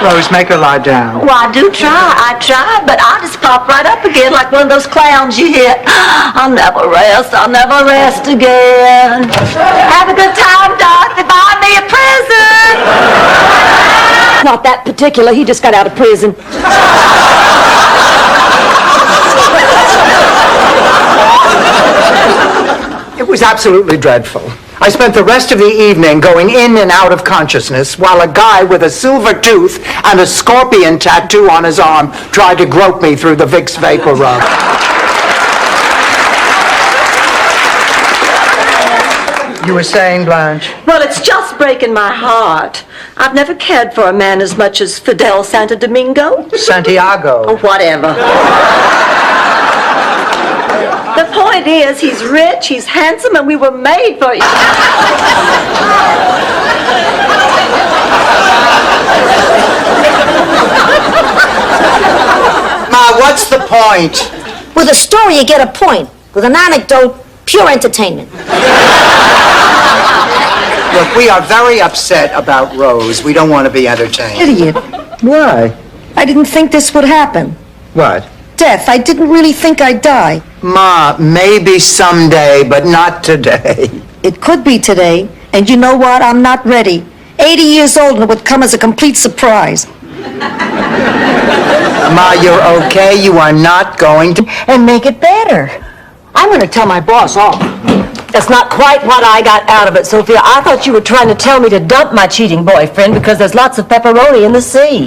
Rose, make her lie down. Well, I do try. I try, but I just pop right up again like one of those clowns you hit. I'll never rest. I'll never rest again. Have a good time, Dorothy. Buy me a present. Not that particular. He just got out of prison. It was absolutely dreadful. I spent the rest of the evening going in and out of consciousness while a guy with a silver tooth and a scorpion tattoo on his arm tried to grope me through the Vicks Vapor Rub. You were saying, Blanche? Well, it's just breaking my heart. I've never cared for a man as much as Fidel Santo Domingo. Santiago. Or whatever. The point is, he's rich, he's handsome, and we were made for each Ma, what's the point? With a story, you get a point. With an anecdote, pure entertainment. Look, we are very upset about Rose. We don't want to be entertained. Idiot. Why? I didn't think this would happen. What? Death. I didn't really think I'd die. Ma, maybe someday, but not today. It could be today. And you know what? I'm not ready. 80 years old and it would come as a complete surprise. Ma, you're okay. You are not going to... And make it better. I'm going to tell my boss off. That's not quite what I got out of it, Sophia. I thought you were trying to tell me to dump my cheating boyfriend because there's lots of pepperoni in the sea.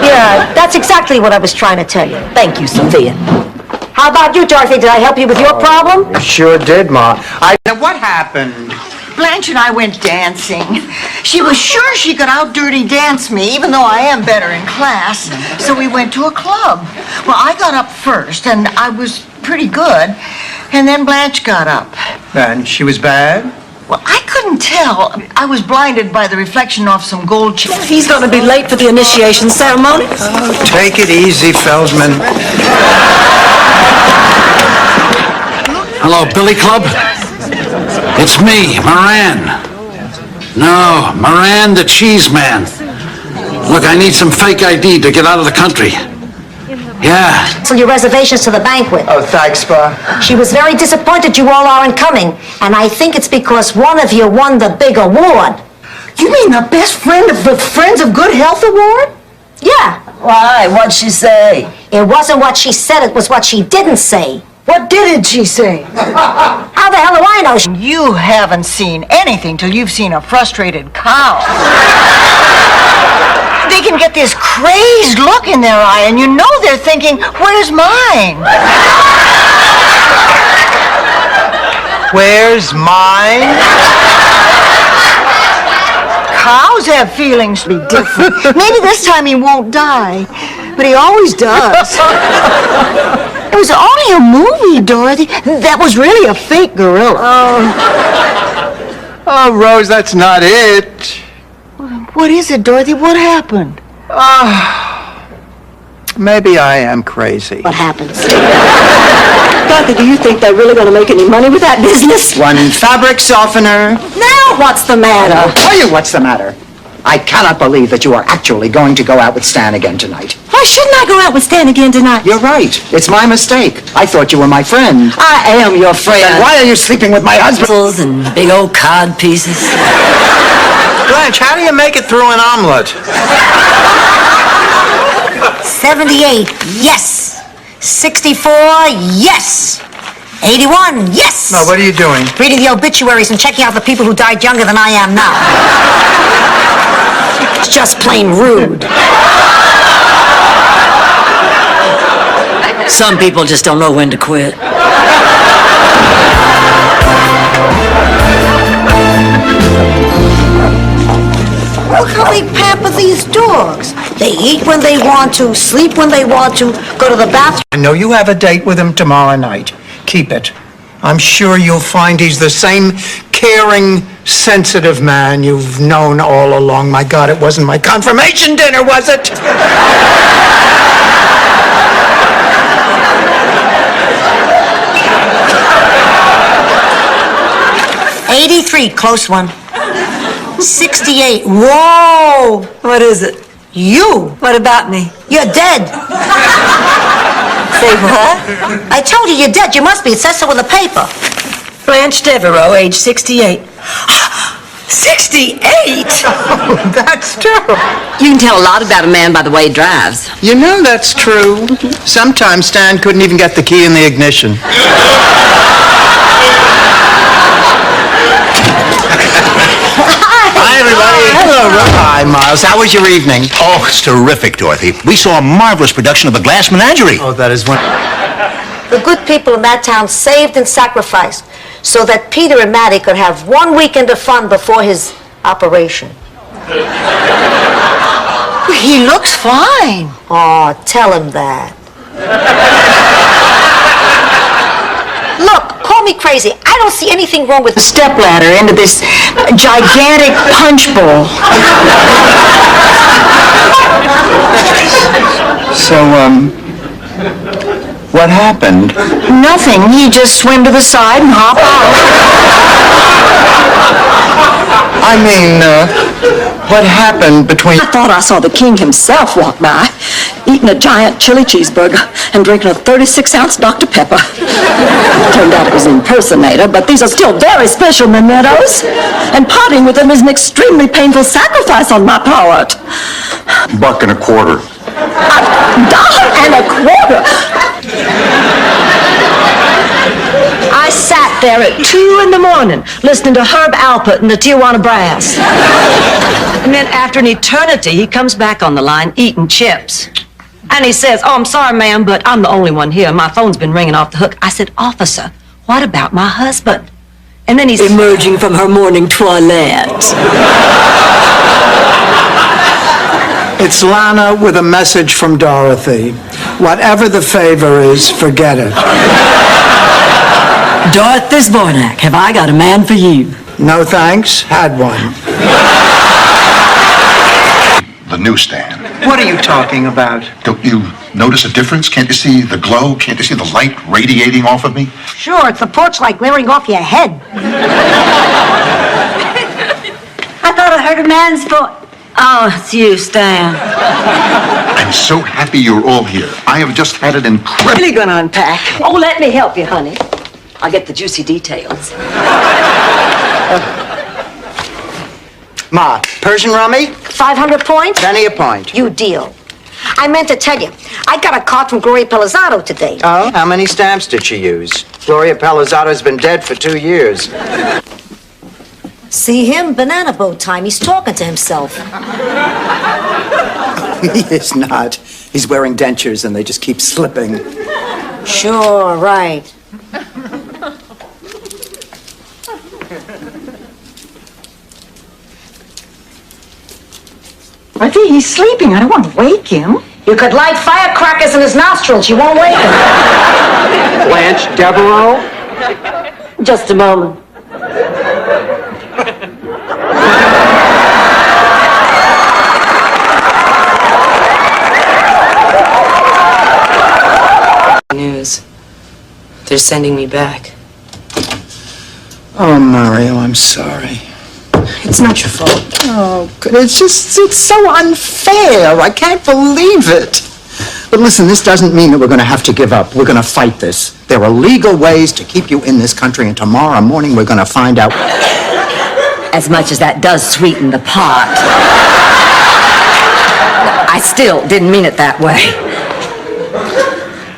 Yeah, that's exactly what I was trying to tell you. Thank you, Sophia. How about you, Dorothy? Did I help you with your problem? You sure did, Ma. Now, what happened? Blanche and I went dancing. She was sure she could out-dirty dance me, even though I am better in class. So we went to a club. Well, I got up first, and I was pretty good. And then Blanche got up. And she was bad? Well, I couldn't tell. I was blinded by the reflection off some gold chain. He's going to be late for the initiation ceremony. Oh, take it easy, Feldman. Hello, Billy Club? It's me, Moran. No, Moran the Cheese Man. Look, I need some fake ID to get out of the country. Yeah. So your reservations to the banquet. Oh, thanks, Pa. She was very disappointed you all aren't coming. And I think it's because one of you won the big award. You mean the best friend of the Friends of Good Health Award? Yeah. Why? What'd she say? It wasn't what she said, it was what she didn't say. What didn't she say? How the hell do I know? You haven't seen anything till you've seen a frustrated cow. They can get this crazed look in their eye, and you know they're thinking, where's mine? Where's mine? Cows have feelings to be different. Maybe this time he won't die, but he always does. It was only a movie, Dorothy. That was really a fake gorilla. Oh, Rose, that's not it. What is it, Dorothy? What happened? Maybe I am crazy. What happens? Dorothy, do you think they're really going to make any money with that business? One fabric softener. Now what's the matter? I'll tell you what's the matter. I cannot believe that you are actually going to go out with Stan again tonight. Why shouldn't I go out with Stan again tonight? You're right. It's my mistake. I thought you were my friend. I am your friend. Then why are you sleeping with my husband? And big old cod pieces. Blanche, how do you make it through an omelet? 78, yes. 64, yes. 81, yes. No, what are you doing? Reading the obituaries and checking out the people who died younger than I am now. It's just plain rude. Some people just don't know when to quit. Look how they pamper these dogs. They eat when they want to, sleep when they want to, go to the bathroom. I know you have a date with him tomorrow night. Keep it. I'm sure you'll find he's the same caring, sensitive man you've known all along. My God, it wasn't my confirmation dinner, was it? 83, close one. 68, whoa! What is it? You. What about me? You're dead. Say what? I told you you're dead. You must be. It says so in the paper. Blanche Devereaux, age 68. 68? Oh, that's true. You can tell a lot about a man by the way he drives. You know that's true. Sometimes Stan couldn't even get the key in the ignition. Hi, everybody. Hello, Ron. Hi, Miles. How was your evening? Oh, it's terrific, Dorothy. We saw a marvelous production of A Glass Menagerie. Oh, that is wonderful. The good people in that town saved and sacrificed so that Peter and Mattie could have 1 weekend of fun before his operation. He looks fine. Oh, tell him that. Look, call me crazy. I don't see anything wrong with the Stepladder into this gigantic punch bowl. So, what What happened? Nothing. He just swam to the side and hop out. I mean, what happened between... I thought I saw the king himself walk by, eating a giant chili cheeseburger and drinking a 36-ounce Dr. Pepper. Turned out it was an impersonator, but these are still very special mementos. And parting with them is an extremely painful sacrifice on my part. $1.25. $1.25. I sat there at 2 in the morning listening to Herb Alpert and the Tijuana Brass. And then after an eternity, he comes back on the line eating chips. And he says, "Oh, I'm sorry, ma'am, but I'm the only one here. My phone's been ringing off the hook." I said, "Officer, what about my husband?" And then he's emerging from her morning toilette. It's Lana with a message from Dorothy. Whatever the favor is, forget it. Dorothy Zbornak, have I got a man for you? No thanks, had one. The newsstand. What are you talking about? Don't you notice a difference? Can't you see the glow? Can't you see the light radiating off of me? Sure, it's the porch light glaring off your head. I thought I heard a man's voice. Oh, it's you, Stan. I'm so happy you're all here. I have just had an incredible... Really gonna unpack. Oh, let me help you, honey. I'll get the juicy details. Ma, Persian rummy? 500 points? Penny a point. You deal. I meant to tell you, I got a card from Gloria Pelizzato today. Oh, how many stamps did she use? Gloria Pelizzato's been dead for 2 years. See him? Banana boat time. He's talking to himself. He is not. He's wearing dentures and they just keep slipping. Sure, right. I think he's sleeping. I don't want to wake him. You could light firecrackers in his nostrils. You won't wake him. Blanche Devereaux? Just a moment. News. They're sending me back. Oh, Mario, I'm sorry. It's not your fault. Oh, it's so unfair. I can't believe it. But listen, this doesn't mean that we're going to have to give up. We're going to fight this. There are legal ways to keep you in this country, and tomorrow morning we're going to find out. As much as that does sweeten the pot, I still didn't mean it that way.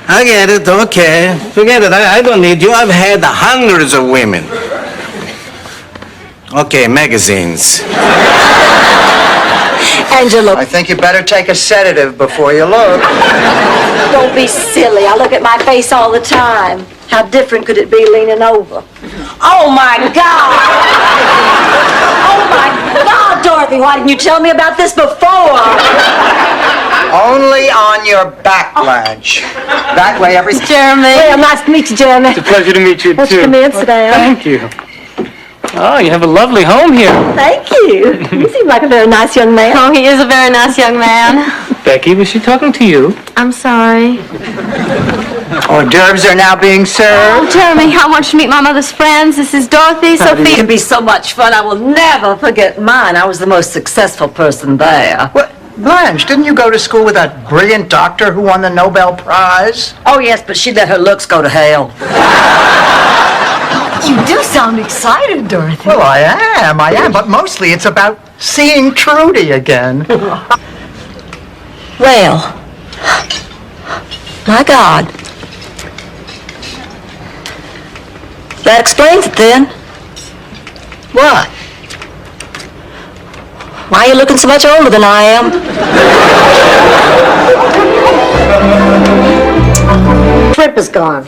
I get it, okay. Forget it, I don't need you. I've had hundreds of women. Okay, magazines. Angela. I think you better take a sedative before you look. Don't be silly. I look at my face all the time. How different could it be leaning over? Oh, my God! Oh, my God, Dorothy, why didn't you tell me about this before? Only on your back, Blanche. That way everything... Jeremy. Well, nice to meet you, Jeremy. It's a pleasure to meet you, Let's too. come in, sit down. Thank you. Oh, you have a lovely home here. Thank you. You seem like a very nice young man. Oh, he is a very nice young man. Becky, was she talking to you? I'm sorry. Hors d'oeuvres are now being Oh, served. Jeremy, I want you to meet my mother's friends. This is Dorothy, It Sophia. can be so much fun. I will never forget mine. I was the most successful person there. What? Blanche, didn't you go to school with that brilliant doctor who won the Nobel Prize? Oh, yes, but she let her looks go to hell. You do sound excited, Dorothy. Well, I am, but mostly it's about seeing Trudy again. Well, my God. That explains it then. What? Why are you looking so much older than I am? Trip is gone.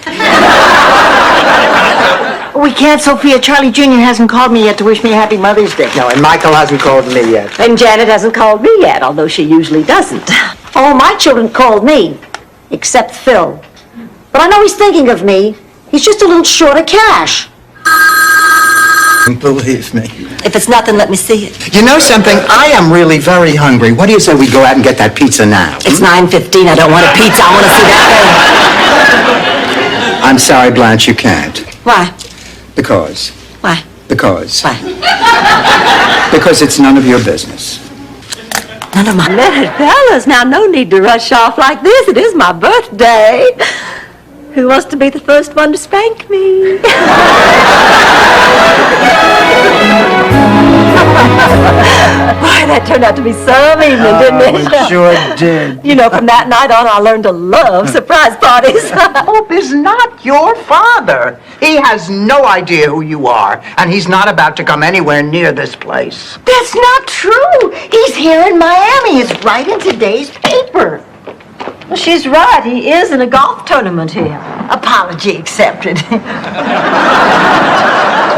We can't, Sophia. Charlie Jr. hasn't called me yet to wish me a happy Mother's Day. No, and Michael hasn't called me yet. And Janet hasn't called me yet, although she usually doesn't. All my children called me, except Phil. But I know he's thinking of me. He's just a little short of cash. Believe me. If it's nothing, let me see it. You know something? I am really very hungry. What do you say we go out and get that pizza now? It's 9:15. I don't want a pizza. I want to see that thing. I'm sorry, Blanche, you can't. Why? Because. Why? Because. Why? Because it's none of your business. None of my minute, fellas. Now, no need to rush off like this. It is my birthday. Who wants to be the first one to spank me? Boy, that turned out to be some evening, didn't it? It sure did. You know, from that night on, I learned to love surprise parties. Hope is not your father. He has no idea who you are, and he's not about to come anywhere near this place. That's not true. He's here in Miami. It's right in today's paper. Well, she's right. He is in a golf tournament here. Apology accepted.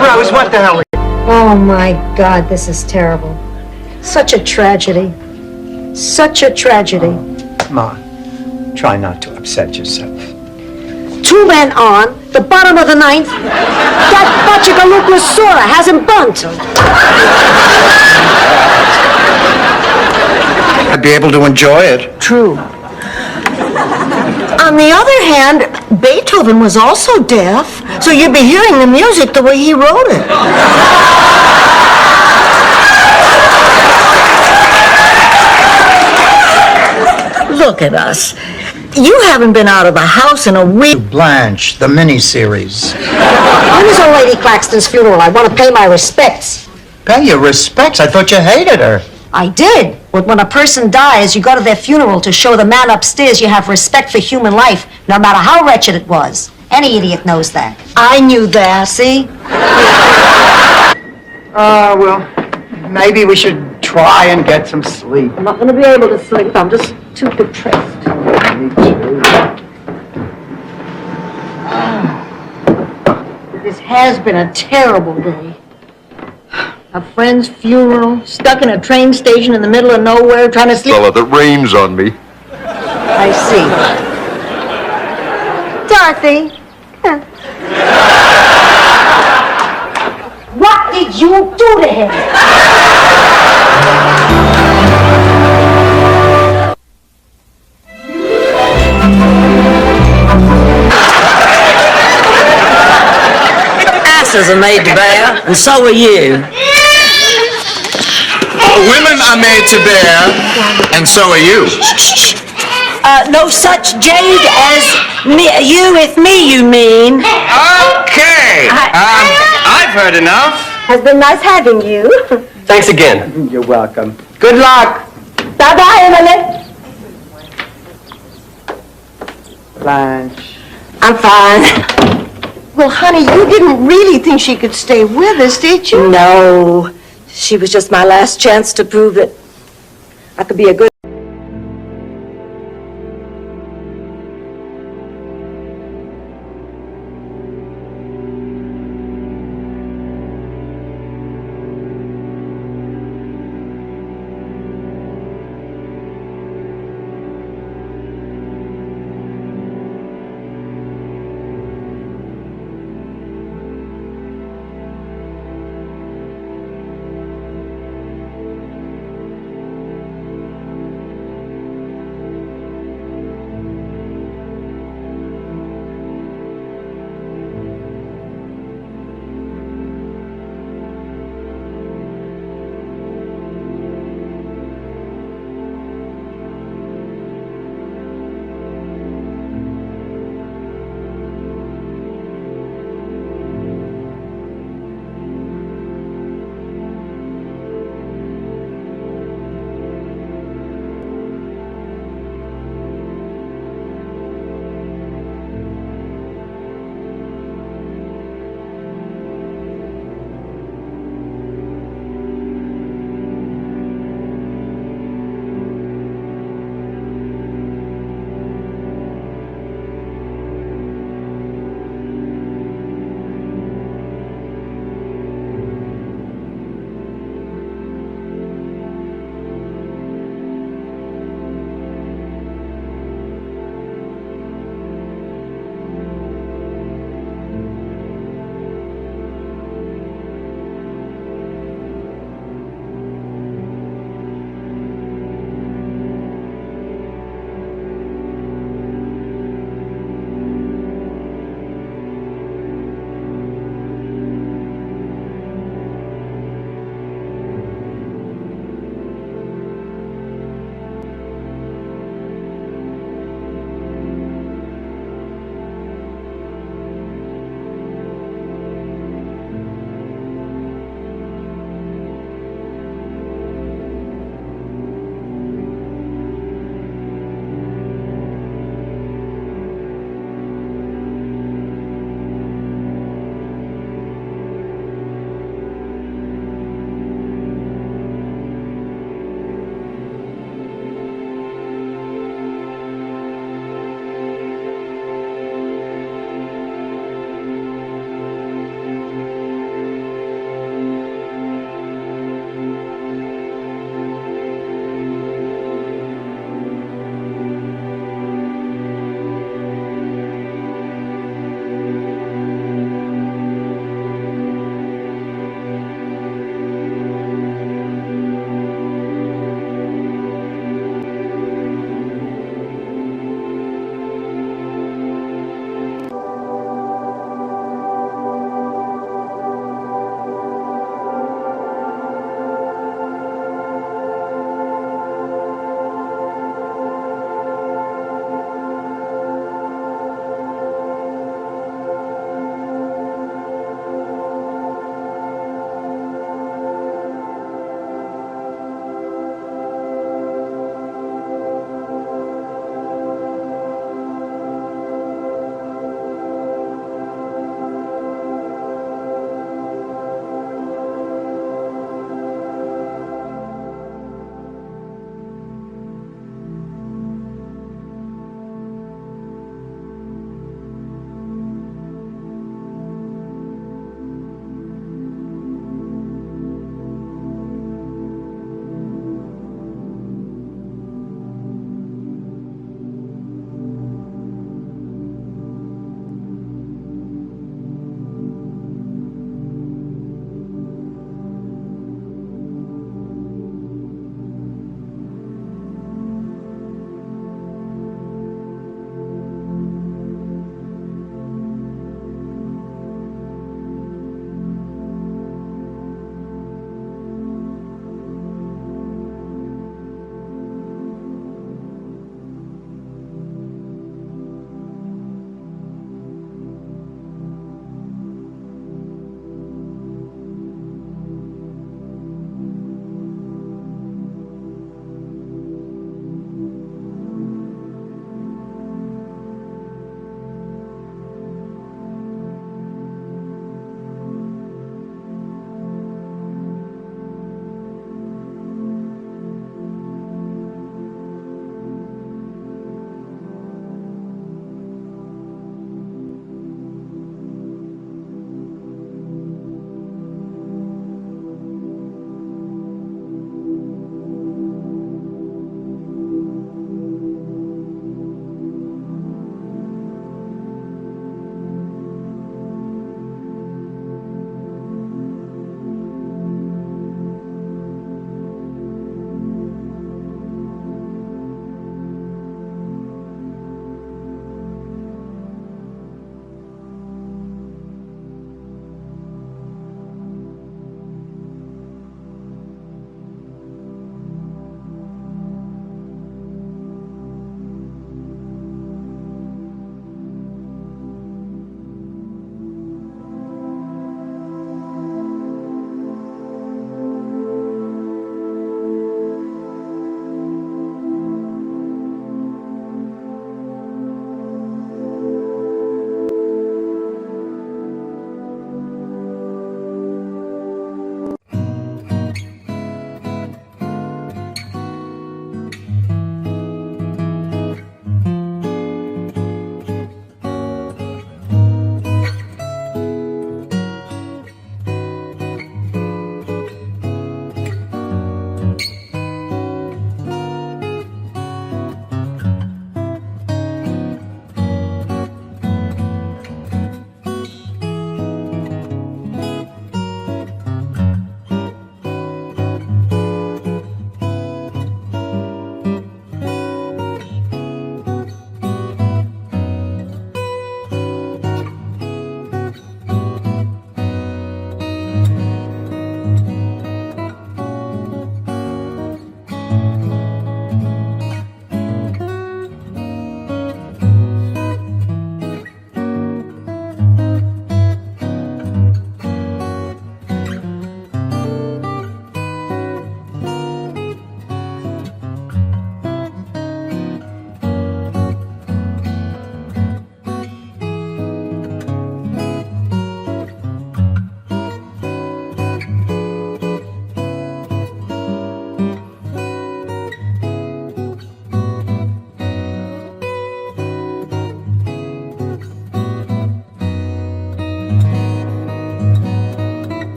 Rose, what the hell? Oh, my God, this is terrible. Such a tragedy. Such a tragedy. Ma, try not to upset yourself. 2 men on, the bottom of the 9th. That Bachagaluka Sora hasn't bunt. I'd be able to enjoy it. True. On the other hand, Beethoven was also deaf, so you'd be hearing the music the way he wrote it. Look at us. You haven't been out of the house in a week. Blanche, the miniseries. When is old Lady Claxton's funeral? I want to pay my respects. Pay your respects. I thought you hated her. I did. But when a person dies, you go to their funeral to show the man upstairs you have respect for human life, no matter how wretched it was. Any idiot knows that. I knew that. See? Well, maybe we should try and get some sleep. I'm not going to be able to sleep. I'm just too depressed. Me too. This has been a terrible day. A friend's funeral, stuck in a train station in the middle of nowhere, trying to sleep. Fella that rains on me. I see. Dorothy. What did you do to him? Asses are made to bear, and so are you. Women are made to bear, and so are you. No such jade as me, you with me, you mean? Okay. I've heard enough. Has been nice having you. Thanks again. You're welcome. Good luck. Bye-bye, Emily. Blanche. I'm fine. Well, honey, you didn't really think she could stay with us, did you? No. She was just my last chance to prove that I could be a good